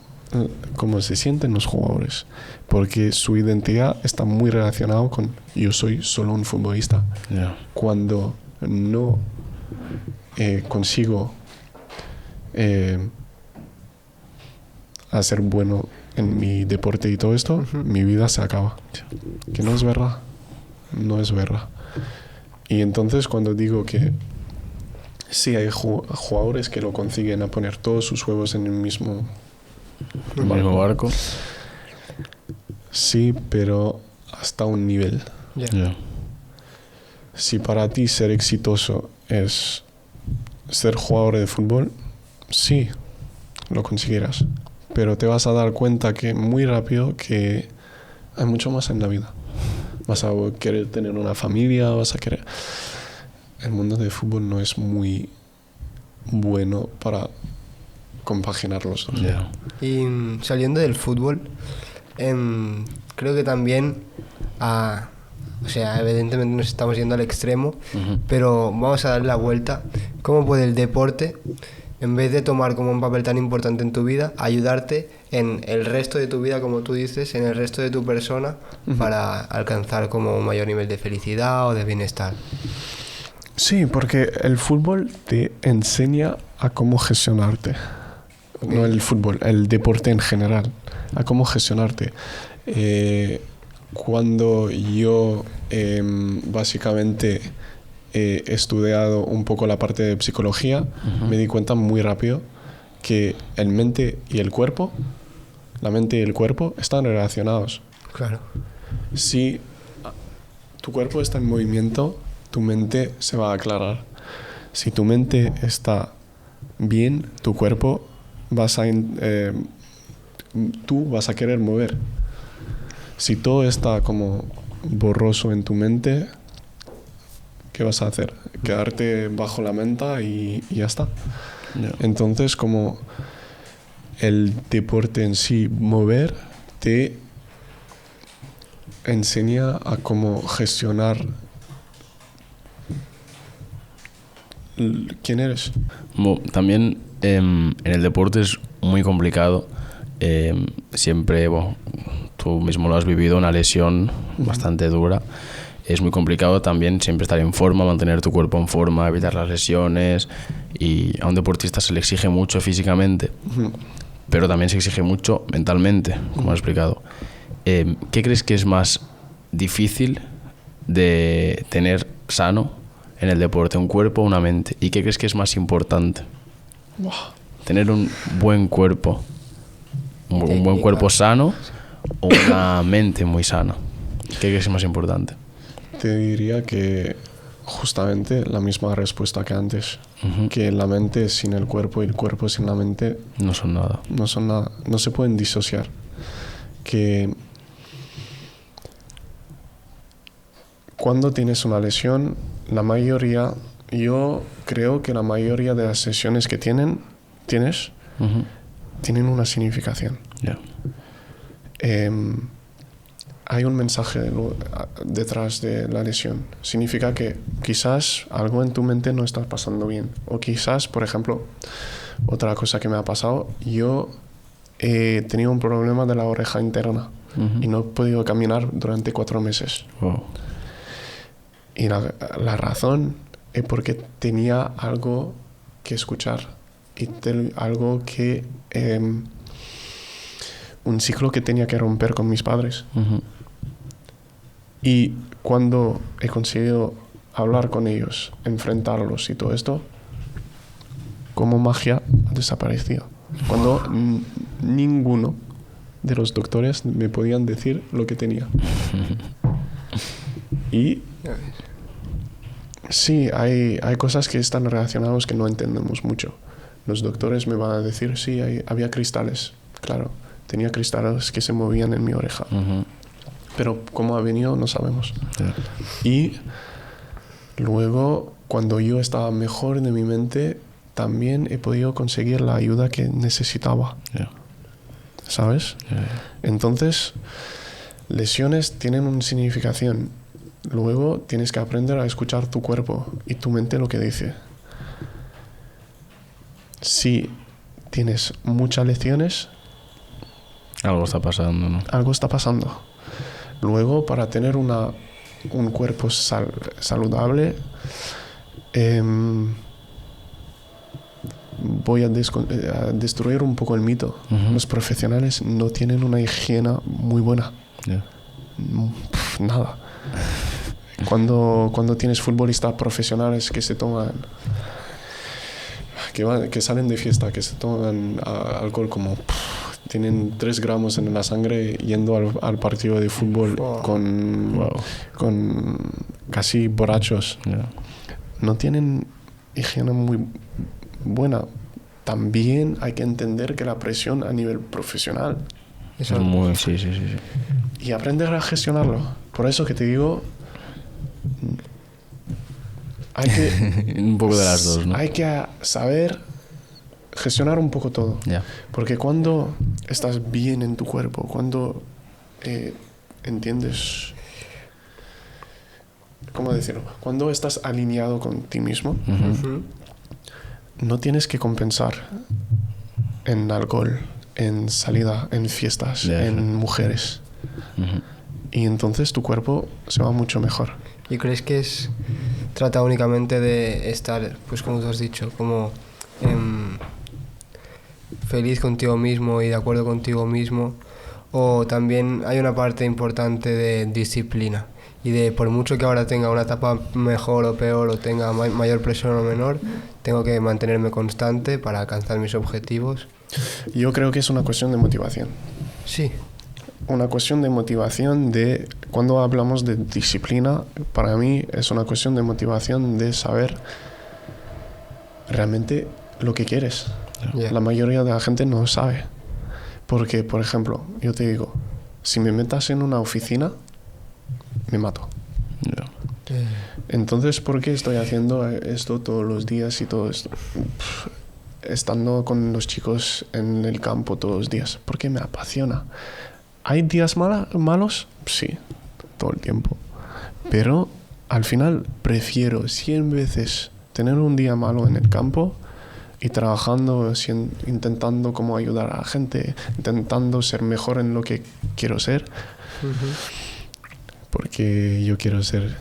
se sienten los jugadores, porque su identidad está muy relacionada con yo soy solo un futbolista. Cuando no consigo hacer bueno en mi deporte y todo esto, mi vida se acaba. Que no es verdad. No es verdad. Y entonces cuando digo que sí hay jugadores que lo consiguen a poner todos sus huevos en el mismo barco. Sí, pero hasta un nivel. Si para ti ser exitoso es ser jugador de fútbol, sí, lo conseguirás. Pero te vas a dar cuenta que muy rápido que hay mucho más en la vida. Vas a querer tener una familia, vas a querer... El mundo del fútbol no es muy bueno para compaginar los dos. Y saliendo del fútbol, creo que también, o sea, evidentemente nos estamos yendo al extremo, pero vamos a darle la vuelta. ¿Cómo puede el deporte, en vez de tomar como un papel tan importante en tu vida, ayudarte en el resto de tu vida, como tú dices, en el resto de tu persona, para alcanzar como un mayor nivel de felicidad o de bienestar? Sí, porque el fútbol te enseña a cómo gestionarte. no el fútbol, el deporte en general, a cómo gestionarte. Cuando yo básicamente he estudiado un poco la parte de psicología, me di cuenta muy rápido que la mente y el cuerpo están relacionados. Claro. Si tu cuerpo está en movimiento, tu mente se va a aclarar. Si tu mente está bien, tu cuerpo tú vas a querer mover. Si todo está como borroso en tu mente, ¿qué vas a hacer? Quedarte bajo la manta y ya está. Yeah. Entonces, como el deporte en sí, mover, te enseña a cómo gestionar quién eres. También en el deporte es muy complicado. Siempre, tú mismo lo has vivido, una lesión bastante dura. Es muy complicado también siempre estar en forma, mantener tu cuerpo en forma, evitar las lesiones. Y a un deportista se le exige mucho físicamente, pero también se exige mucho mentalmente, como has explicado. ¿Qué crees que es más difícil de tener sano en el deporte? ¿Un cuerpo o una mente? ¿Y qué crees que es más importante? ¿Tener un buen cuerpo? ¿Un buen cuerpo sano o una mente muy sana? ¿Qué crees que es más importante? Te diría que justamente la misma respuesta que antes. Que la mente sin el cuerpo y el cuerpo sin la mente no son nada. No son nada. No se pueden disociar. Que cuando tienes una lesión, yo creo que la mayoría de las lesiones que tienes, tienen una significación. Yeah. Hay un mensaje detrás de la lesión. Significa que quizás algo en tu mente no está pasando bien. O quizás, por ejemplo, otra cosa que me ha pasado, yo he tenido un problema de la oreja interna y no he podido caminar durante 4 meses. Wow. Y la razón es porque tenía algo que escuchar y algo que... un ciclo que tenía que romper con mis padres. Y cuando he conseguido hablar con ellos, enfrentarlos y todo esto, como magia ha desaparecido. Cuando ninguno de los doctores me podían decir lo que tenía. Y sí, hay cosas que están relacionadas que no entendemos mucho. Los doctores me van a decir, sí, había cristales. Claro, tenía cristales que se movían en mi oreja. Pero cómo ha venido no sabemos. Yeah. Y luego, cuando yo estaba mejor de mi mente, también he podido conseguir la ayuda que necesitaba. Yeah. ¿Sabes? Yeah. Entonces, lesiones tienen una significación. Luego tienes que aprender a escuchar tu cuerpo y tu mente lo que dice. Si tienes muchas lesiones, Algo está pasando, ¿no? algo está pasando. Luego, para tener un cuerpo saludable, voy a destruir un poco el mito. Los profesionales no tienen una higiene muy buena. Yeah. Nada. Cuando tienes futbolistas profesionales que se toman... Que salen de fiesta, que se toman alcohol como... tienen 3 gramos en la sangre yendo al partido de fútbol con casi borrachos. Yeah. No tienen higiene muy buena. También hay que entender que la presión a nivel profesional Es muy... Sí. y aprender a gestionarlo. Por eso que te digo, hay que un poco de las dos, ¿no? hay que saber gestionar un poco todo. Yeah. Porque cuando estás bien en tu cuerpo, cuando entiendes, ¿cómo decirlo? Cuando estás alineado con ti mismo, no tienes que compensar en alcohol, en salida, en fiestas, Yeah, en mujeres. Y entonces tu cuerpo se va mucho mejor. ¿Y crees que trata únicamente de estar, pues como tú has dicho, como feliz contigo mismo y de acuerdo contigo mismo, o también hay una parte importante de disciplina y de por mucho que ahora tenga una etapa mejor o peor o tenga mayor presión o menor, tengo que mantenerme constante para alcanzar mis objetivos. Yo creo que es una cuestión de motivación. Sí. Una cuestión de motivación de... Cuando hablamos de disciplina, para mí es una cuestión de motivación de saber realmente lo que quieres. Yeah. La mayoría de la gente no sabe. Porque, por ejemplo, yo te digo, si me metas en una oficina, me mato. Ya. Entonces, ¿por qué estoy haciendo esto todos los días y todo esto? Estando con los chicos en el campo todos los días, porque me apasiona. ¿Hay días malos? Sí, todo el tiempo. Pero al final prefiero 100 veces tener un día malo en el campo y trabajando, intentando como ayudar a la gente, intentando ser mejor en lo que quiero ser. Porque yo quiero ser,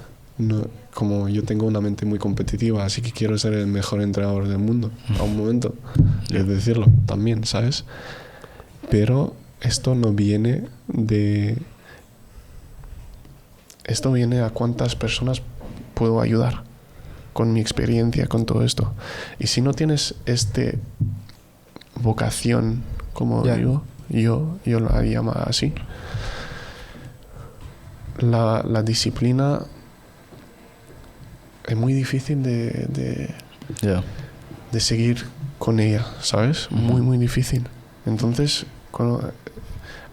como yo tengo una mente muy competitiva, así que quiero ser el mejor entrenador del mundo a un momento, es decirlo también, ¿sabes? Pero esto no viene de... Esto viene a cuántas personas puedo ayudar con mi experiencia, con todo esto. Y si no tienes vocación, como digo, yo la llamo así, la disciplina es muy difícil de seguir con ella, ¿sabes? Muy, muy difícil. Entonces,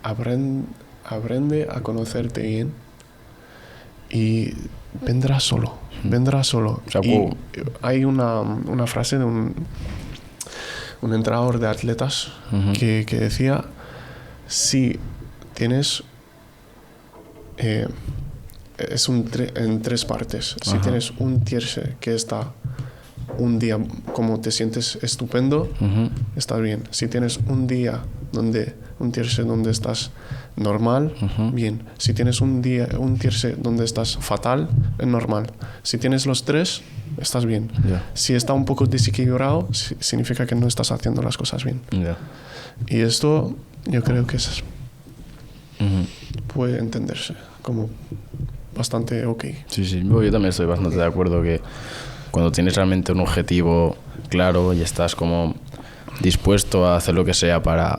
aprende a conocerte bien y vendrá solo. O sea, y hay una frase de un entrenador de atletas que decía, si tienes... en 3 partes. Si tienes un tierce que está un día como te sientes estupendo, estás bien. Si tienes un día un tierce donde estás normal, bien. Si tienes un tierce donde estás fatal, es normal. Si tienes los 3, estás bien. Si está un poco desequilibrado, significa que no estás haciendo las cosas bien. Y esto yo creo que puede entenderse como bastante ok. Sí, yo también estoy bastante de acuerdo que cuando tienes realmente un objetivo claro y estás como dispuesto a hacer lo que sea para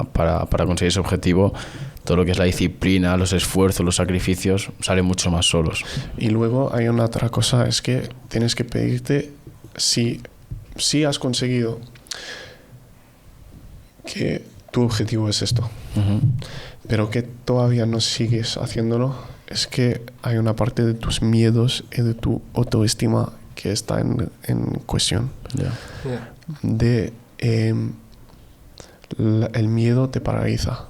conseguir ese objetivo, todo lo que es la disciplina, los esfuerzos, los sacrificios, salen mucho más solos. Y luego hay una otra cosa, es que tienes que pedirte si has conseguido que tu objetivo es esto, pero que todavía no sigues haciéndolo, es que hay una parte de tus miedos y de tu autoestima que está en cuestión. El miedo te paraliza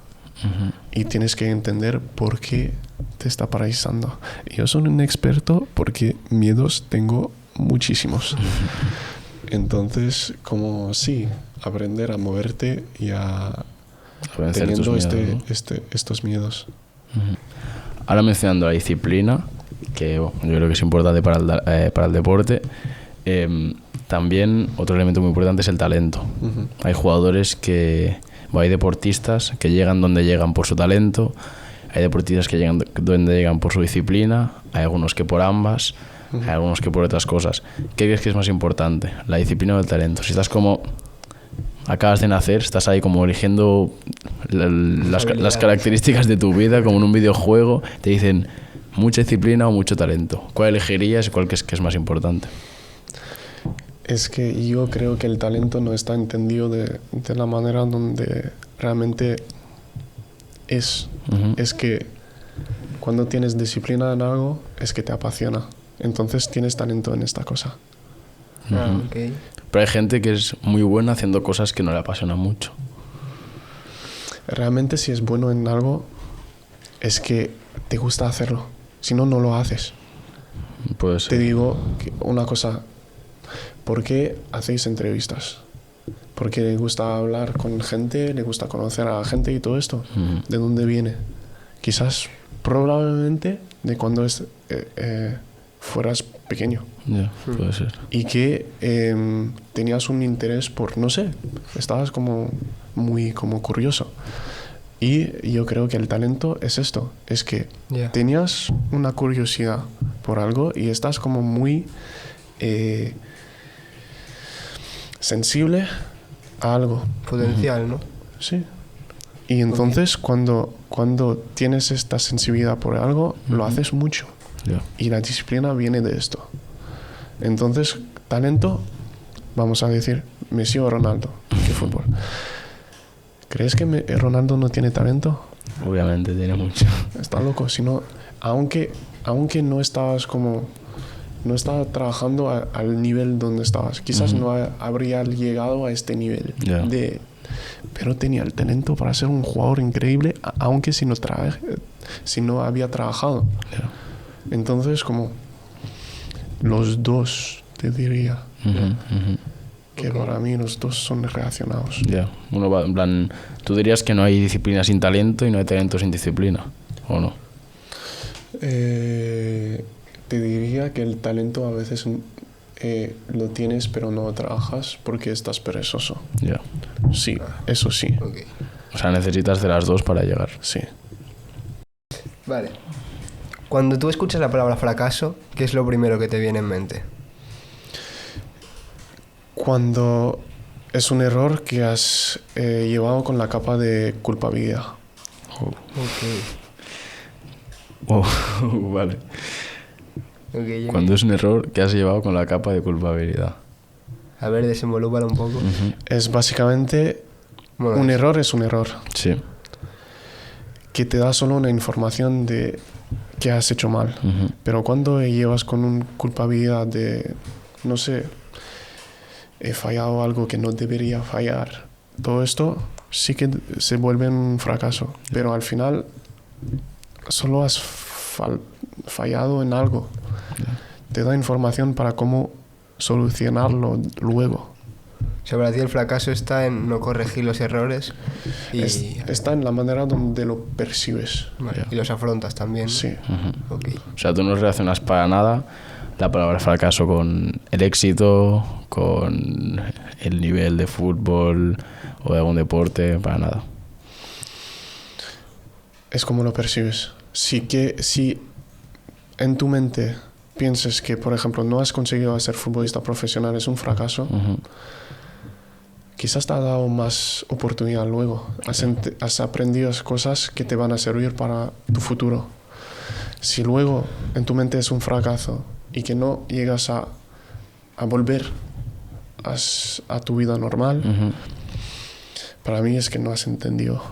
y tienes que entender por qué te está paralizando. Yo soy un experto porque miedos tengo muchísimos. Entonces, como aprender a moverte y a teniendo estos miedos. Ahora mencionando la disciplina, que yo creo que es importante para el deporte, también otro elemento muy importante es el talento. Hay jugadores hay deportistas que llegan donde llegan por su talento, hay deportistas que llegan donde llegan por su disciplina, hay algunos que por ambas, hay algunos que por otras cosas. ¿Qué crees que es más importante, la disciplina o el talento? Si estás como... acabas de nacer, estás ahí como eligiendo las características de tu vida, como en un videojuego, te dicen mucha disciplina o mucho talento. ¿Cuál elegirías y cuál crees que es más importante? Es que yo creo que el talento no está entendido de la manera donde realmente es. Es que cuando tienes disciplina en algo, es que te apasiona. Entonces tienes talento en esta cosa. Okay. Pero hay gente que es muy buena haciendo cosas que no le apasionan mucho. Realmente si es bueno en algo, es que te gusta hacerlo. Si no, no lo haces. Puede ser. Te digo una cosa. ¿Por qué hacéis entrevistas? Porque le gusta hablar con gente, le gusta conocer a la gente y todo esto. ¿De dónde viene? Quizás, probablemente, de cuando fueras pequeño. Ya, puede ser. Y que tenías un interés por, no sé, estabas como muy como curioso. Y yo creo que el talento es esto, es que tenías una curiosidad por algo y estás como muy sensible a algo. Potencial, ¿no? Sí. Y entonces cuando tienes esta sensibilidad por algo, lo haces mucho. Ya. Y la disciplina viene de esto. Entonces, talento, vamos a decir, Messi o Ronaldo, ¿qué fútbol? ¿Crees que Ronaldo no tiene talento? Obviamente tiene mucho. Está loco, sino aunque no estabas como no estaba trabajando al nivel donde estabas. Quizás no habría llegado a este nivel pero tenía el talento para ser un jugador increíble, aunque si no había trabajado. Entonces, como los dos, te diría que para mí los dos son relacionados. Uno va, en plan, ¿tú dirías que no hay disciplina sin talento y no hay talento sin disciplina? ¿O no? Te diría que el talento a veces lo tienes pero no trabajas porque estás perezoso. Sí, eso sí. Okay. O sea, necesitas de las dos para llegar. Sí. Vale. Cuando tú escuchas la palabra fracaso, ¿qué es lo primero que te viene en mente? Cuando es un error que has llevado con la capa de culpabilidad. Vale. Okay. Cuando es un error que has llevado con la capa de culpabilidad. A ver, desenvolúpalo un poco. Es básicamente... un error es un error. Sí. Que te da solo una información de que has hecho mal. Pero cuando llevas con una culpabilidad de, no sé, he fallado algo que no debería fallar, todo esto sí que se vuelve un fracaso. Pero al final solo has fallado en algo. Te da información para cómo solucionarlo luego. O sea, para ti el fracaso está en no corregir los errores y... está en la manera donde lo percibes. Vale. Y los afrontas también. Sí. Okay. O sea, tú no relacionas para nada la palabra fracaso con el éxito, con el nivel de fútbol o de algún deporte, para nada. Es como lo percibes. Si en tu mente piensas que, por ejemplo, no has conseguido ser futbolista profesional, es un fracaso, quizás te ha dado más oportunidad luego. Has aprendido cosas que te van a servir para tu futuro. Si luego en tu mente es un fracaso y que no llegas a volver a tu vida normal, para mí es que no has entendido.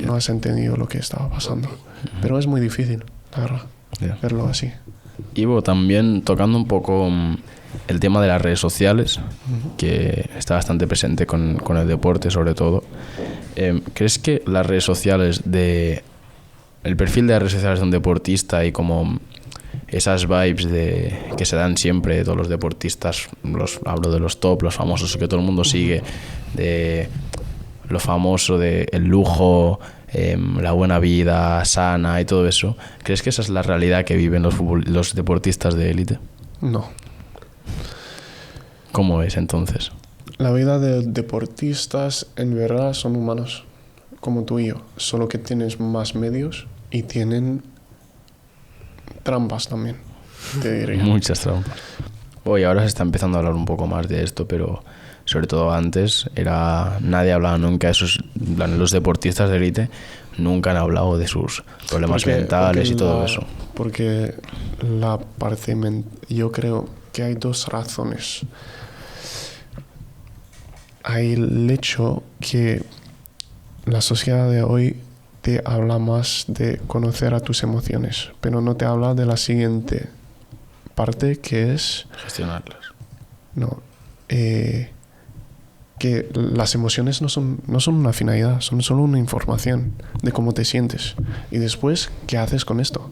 No has entendido lo que estaba pasando. Pero es muy difícil, la verdad, verlo así. Ivo, también tocando un poco el tema de las redes sociales, que está bastante presente con el deporte sobre todo. ¿Crees que las redes sociales el perfil de las redes sociales de un deportista y como esas vibes que se dan siempre de todos los deportistas, hablo de los top, los famosos que todo el mundo sigue, de lo famoso de el lujo, la buena vida sana y todo eso, ¿crees que esa es la realidad que viven los deportistas de élite? No. ¿Cómo es entonces? La vida de deportistas en verdad son humanos, como tú y yo, solo que tienes más medios y tienen trampas también, te diría. Muchas trampas. Hoy ahora se está empezando a hablar un poco más de esto, pero sobre todo antes nadie hablaba nunca de esos, los deportistas de élite nunca han hablado de sus problemas mentales y todo eso. Porque la parte yo creo que hay dos razones. Hay el hecho que la sociedad de hoy te habla más de conocer a tus emociones, pero no te habla de la siguiente parte, que es gestionarlas. No, que las emociones no son una finalidad, son solo una información de cómo te sientes. Y después, ¿qué haces con esto?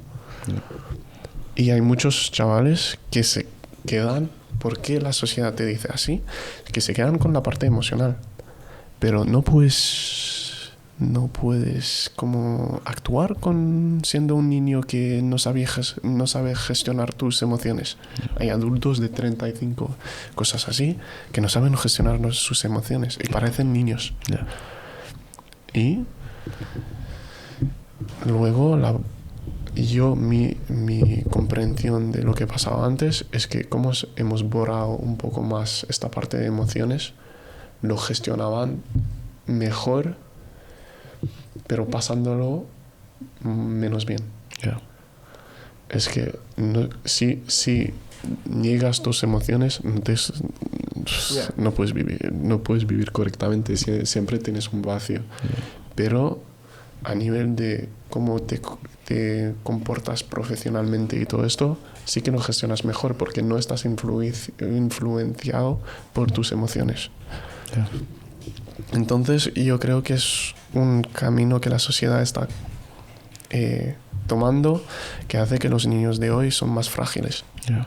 Y hay muchos chavales que se quedan, ¿por qué la sociedad te dice así? Que se quedan con la parte emocional. Pero no puedes no puedes como actuar con siendo un niño que no sabe gestionar tus emociones. Hay adultos de 35, cosas así, que no saben gestionar sus emociones y parecen niños. Ya. Y luego mi comprensión de lo que pasaba antes es que como hemos borrado un poco más esta parte de emociones, lo gestionaban mejor, pero pasándolo menos bien. Yeah. Es que si niegas tus emociones, no puedes vivir correctamente, siempre tienes un vacío. Pero a nivel de cómo te comportas profesionalmente y todo esto, sí que lo gestionas mejor porque no estás influenciado por tus emociones. Yeah. Entonces yo creo que es un camino que la sociedad está tomando, que hace que los niños de hoy son más frágiles. Yeah.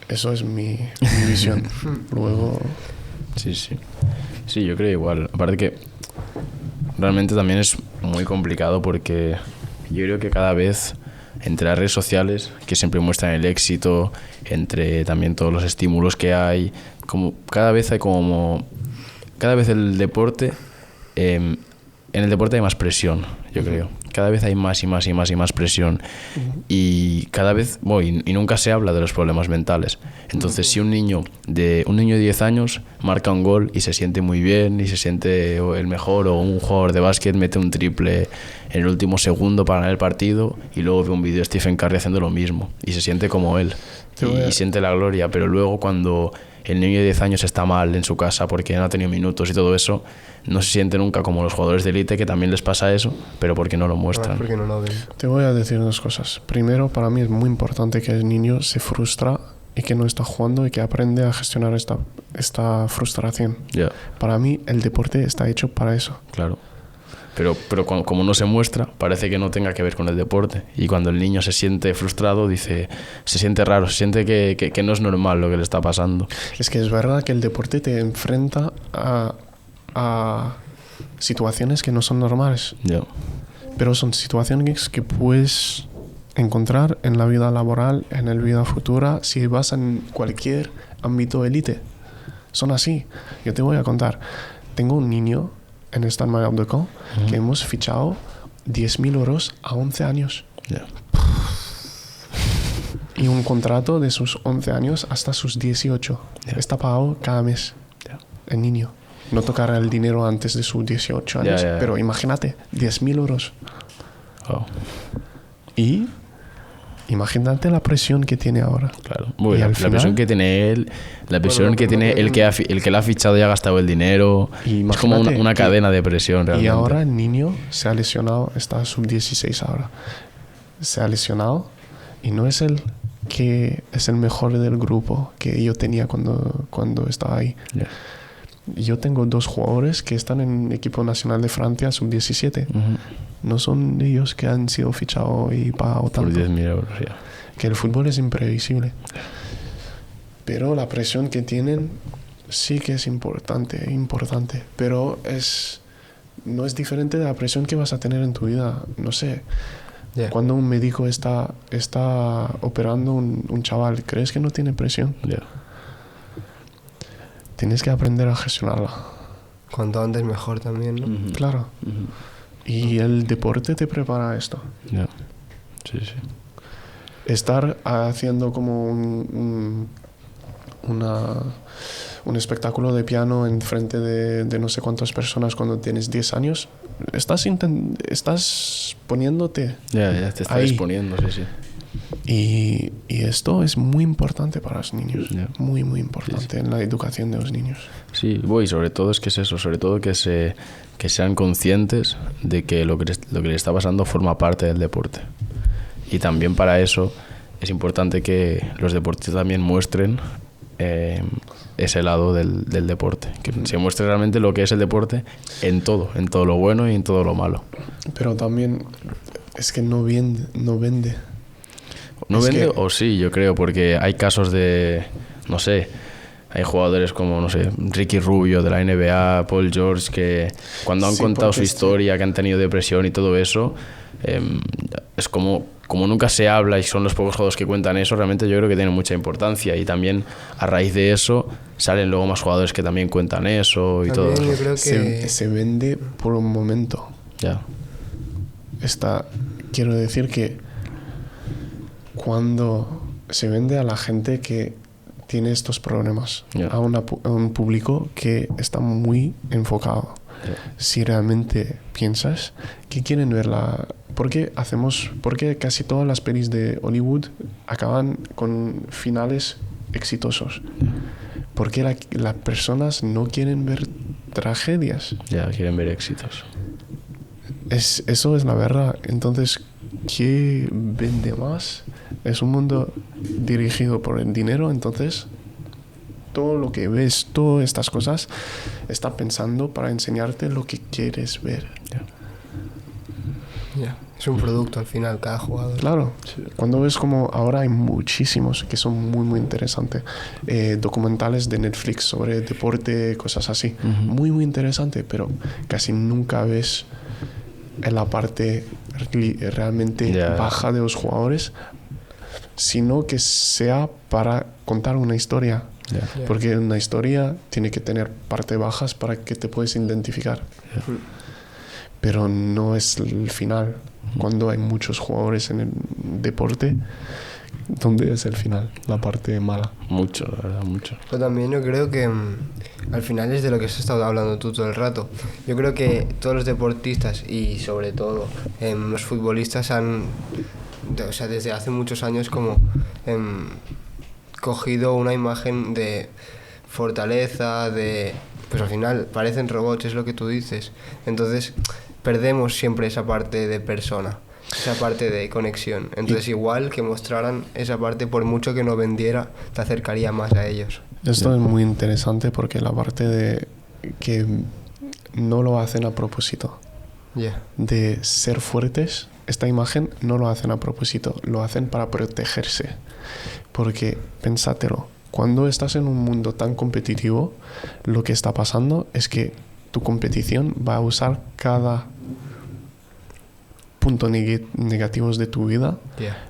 Eso es mi visión. Luego... Sí. Sí, yo creo igual. Aparte que realmente también es muy complicado porque yo creo que cada vez entre las redes sociales, que siempre muestran el éxito, entre también todos los estímulos que hay, como cada vez el deporte, en el deporte hay más presión, yo creo. Cada vez hay más presión. Y cada vez, y nunca se habla de los problemas mentales. Entonces, si un niño de 10 años marca un gol y se siente muy bien y se siente el mejor, o un jugador de básquet mete un triple en el último segundo para ganar el partido y luego ve un vídeo de Stephen Curry haciendo lo mismo y se siente como él y siente la gloria, pero luego cuando el niño de 10 años está mal en su casa porque no ha tenido minutos y todo eso, no se siente nunca como los jugadores de élite, que también les pasa eso, pero porque no lo muestran. Porque no lo ven. Te voy a decir dos cosas. Primero, para mí es muy importante que el niño se frustra y que no está jugando y que aprende a gestionar esta frustración. Yeah. Para mí el deporte está hecho para eso. Claro. Pero como no se muestra, parece que no tenga que ver con el deporte. Y cuando el niño se siente frustrado, se siente raro, se siente que no es normal lo que le está pasando. Es que es verdad que el deporte te enfrenta a situaciones que no son normales. Yeah. Pero son situaciones que puedes encontrar en la vida laboral, en la vida futura, si vas en cualquier ámbito élite. Son así. Yo te voy a contar. Tengo un niño en Stade Malherbe de Caen que hemos fichado 10.000 euros a 11 años. Yeah. Y un contrato de sus 11 años hasta sus 18. Yeah. Está pagado cada mes. Yeah. El niño. No tocará el dinero antes de sus 18 años. Pero imagínate, 10.000 euros. Oh. Y imagínate la presión que tiene ahora. Claro. La presión que tiene él, la presión que tiene el que la ha fichado y ha gastado el dinero. Es como una cadena de presión realmente. Y ahora el niño se ha lesionado, está sub-16 ahora. Se ha lesionado y no es el que es el mejor del grupo que yo tenía cuando estaba ahí. Yeah. Yo tengo 2 jugadores que están en el equipo nacional de Francia sub-17. No son ellos que han sido fichados y pagados tanto. Por 10.000 euros, ya. Que el fútbol es imprevisible. Pero la presión que tienen sí que es importante. Pero no es diferente de la presión que vas a tener en tu vida. No sé. Yeah. Cuando un médico está operando un chaval, ¿crees que no tiene presión? Yeah. Tienes que aprender a gestionarla. Cuanto antes mejor también, ¿no? Claro. Y el deporte te prepara esto. Yeah. Sí. Estar haciendo como un espectáculo de piano en frente de no sé cuántas personas cuando tienes 10 años, estás poniéndote. Ya, te estás ahí. exponiendo, sí. Y esto es muy importante para los niños. Yeah. Muy, muy importante en la educación de los niños. Sí, y sobre todo es que es eso, sobre todo que sean conscientes de que lo que les está pasando forma parte del deporte. Y también para eso es importante que los deportistas también muestren ese lado del deporte, que se muestre realmente lo que es el deporte en todo lo bueno y en todo lo malo. Pero también es que no vende. ¿No vende o sí? Yo creo, porque hay casos de, no sé, Hay jugadores como, no sé, Ricky Rubio de la NBA, Paul George, que cuando han contado su historia, que han tenido depresión y todo eso, es como nunca se habla y son los pocos jugadores que cuentan eso, realmente yo creo que tiene mucha importancia. Y también a raíz de eso salen luego más jugadores que también cuentan eso y también todo. Yo creo que se vende por un momento. Ya. Quiero decir que cuando se vende a la gente que tiene estos problemas, a un público que está muy enfocado. Si realmente piensas que quieren ver ¿por qué casi todas las pelis de Hollywood acaban con finales exitosos? Porque las personas no quieren ver tragedias. Ya, quieren ver éxitos. Eso es la verdad. Entonces, ¿qué vende más? Es un mundo dirigido por el dinero, entonces todo lo que ves, todas estas cosas, está pensando para enseñarte lo que quieres ver. Es un producto al final, cada jugador. Claro, cuando ves como ahora hay muchísimos que son muy muy interesantes, documentales de Netflix sobre deporte, cosas así, muy muy interesante, pero casi nunca ves en la parte realmente baja de los jugadores, sino que sea para contar una historia. Porque una historia tiene que tener partes bajas para que te puedas identificar. Pero no es el final. Cuando hay muchos jugadores en el deporte, ¿dónde es el final? La parte mala. Mucho, la verdad, mucho. Pero también yo creo que al final es de lo que has estado hablando tú todo el rato. Yo creo que todos los deportistas y sobre todo los futbolistas desde hace muchos años como cogido una imagen de fortaleza, pues al final parecen robots, es lo que tú dices. Entonces perdemos siempre esa parte de persona, esa parte de conexión. Entonces igual que mostraran esa parte, por mucho que no vendiera, te acercaría más a ellos. Esto es muy interesante porque la parte de que no lo hacen a propósito. De ser fuertes, esta imagen no lo hacen a propósito, lo hacen para protegerse. Porque, pensátelo, cuando estás en un mundo tan competitivo, lo que está pasando es que tu competición va a usar cada punto negativos de tu vida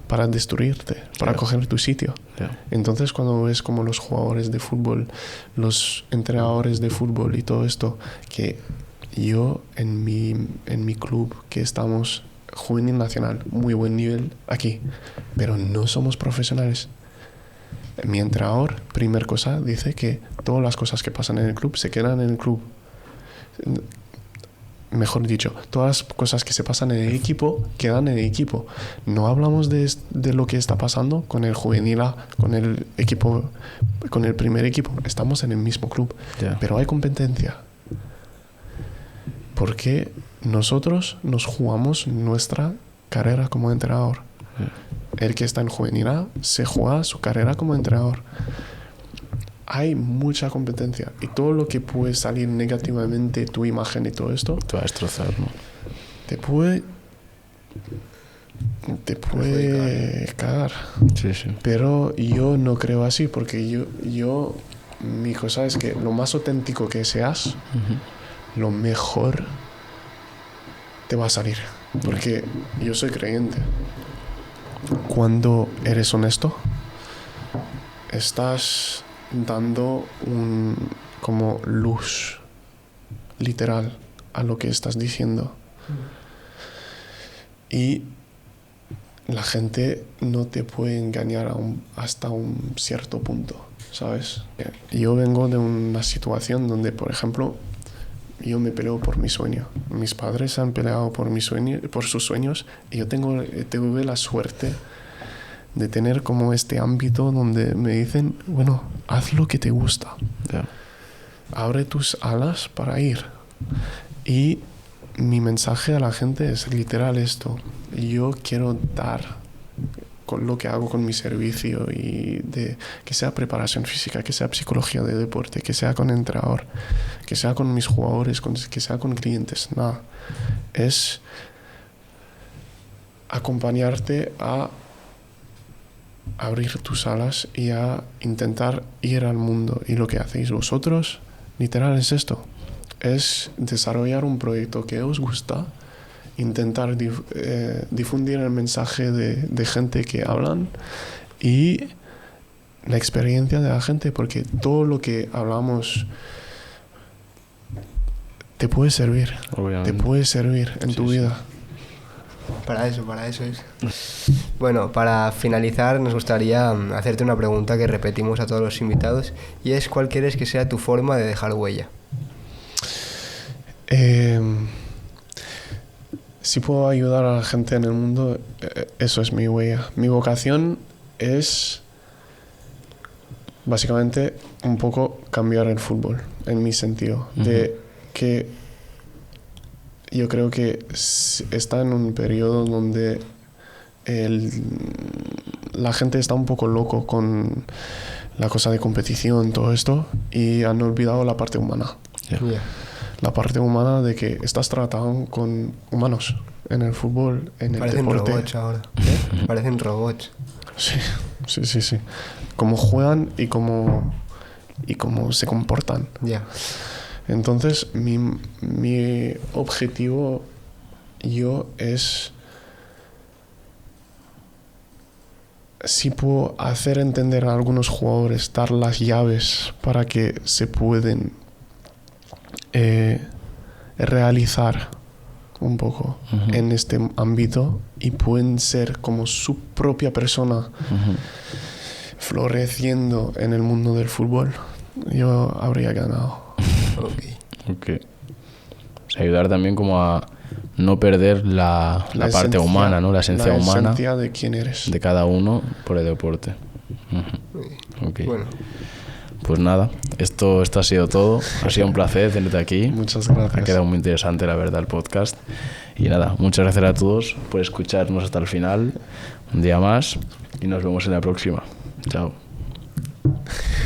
para destruirte, para coger tu sitio. Entonces, cuando ves como los jugadores de fútbol, los entrenadores de fútbol y todo esto, que yo en mi club, que estamos juvenil nacional, muy buen nivel aquí, pero no somos profesionales. Mi entrenador, primera cosa, dice que todas las cosas que pasan en el club se quedan en el club. Mejor dicho, todas las cosas que se pasan en el equipo quedan en el equipo. No hablamos de lo que está pasando con el juvenil A, con el equipo, con el primer equipo. Estamos en el mismo club, pero hay competencia. Porque nosotros nos jugamos nuestra carrera como entrenador. El que está en juvenil A se juega su carrera como entrenador. Hay mucha competencia y todo lo que puede salir negativamente, tu imagen y todo esto, te va a destrozar, ¿no? Te puede cagar. Sí. Pero yo no creo así, porque mi cosa es que lo más auténtico que seas, lo mejor te va a salir. Porque yo soy creyente. Cuando eres honesto, estás dando como luz literal a lo que estás diciendo. Y la gente no te puede engañar hasta un cierto punto, ¿sabes? Yo vengo de una situación donde, por ejemplo, yo me peleo por mi sueño. Mis padres han peleado por sus sueños, y yo tuve la suerte de tener como este ámbito donde me dicen, bueno, haz lo que te gusta. Abre tus alas para ir. Y mi mensaje a la gente es literal esto. Yo quiero dar con lo que hago con mi servicio, y que sea preparación física, que sea psicología de deporte, que sea con entrenador, que sea con mis jugadores, que sea con clientes. Nada. Es acompañarte a abrir tus alas y a intentar ir al mundo. Y lo que hacéis vosotros, literal, es esto. Es desarrollar un proyecto que os gusta, intentar difundir el mensaje de gente que hablan y la experiencia de la gente, porque todo lo que hablamos te puede servir. Obviamente. Te puede servir en tu vida. Para eso es. Bueno, para finalizar nos gustaría hacerte una pregunta que repetimos a todos los invitados, y es: ¿cuál quieres que sea tu forma de dejar huella? Si puedo ayudar a la gente en el mundo, eso es mi huella. Mi vocación es básicamente un poco cambiar el fútbol, en mi sentido, de que yo creo que está en un periodo donde la gente está un poco loco con la cosa de competición, todo esto, y han olvidado la parte humana. Yeah. La parte humana de que estás tratando con humanos en el fútbol, en el deporte. Parecen robots ahora. Parecen robots. Sí. Cómo juegan y cómo se comportan. Ya. Entonces, mi objetivo es, si puedo hacer entender a algunos jugadores, dar las llaves para que se pueden realizar un poco en este ámbito y pueden ser como su propia persona floreciendo en el mundo del fútbol, yo habría ganado. Ok. O sea, ayudar también como a no perder la parte humana, ¿no? La esencia humana. La esencia de quién eres. De cada uno por el deporte. Okay. Bueno. Pues nada, esto ha sido todo. Ha sido un placer tenerte aquí. Muchas gracias. Ha quedado muy interesante, la verdad, el podcast. Y nada, muchas gracias a todos por escucharnos hasta el final. Un día más y nos vemos en la próxima. Chao.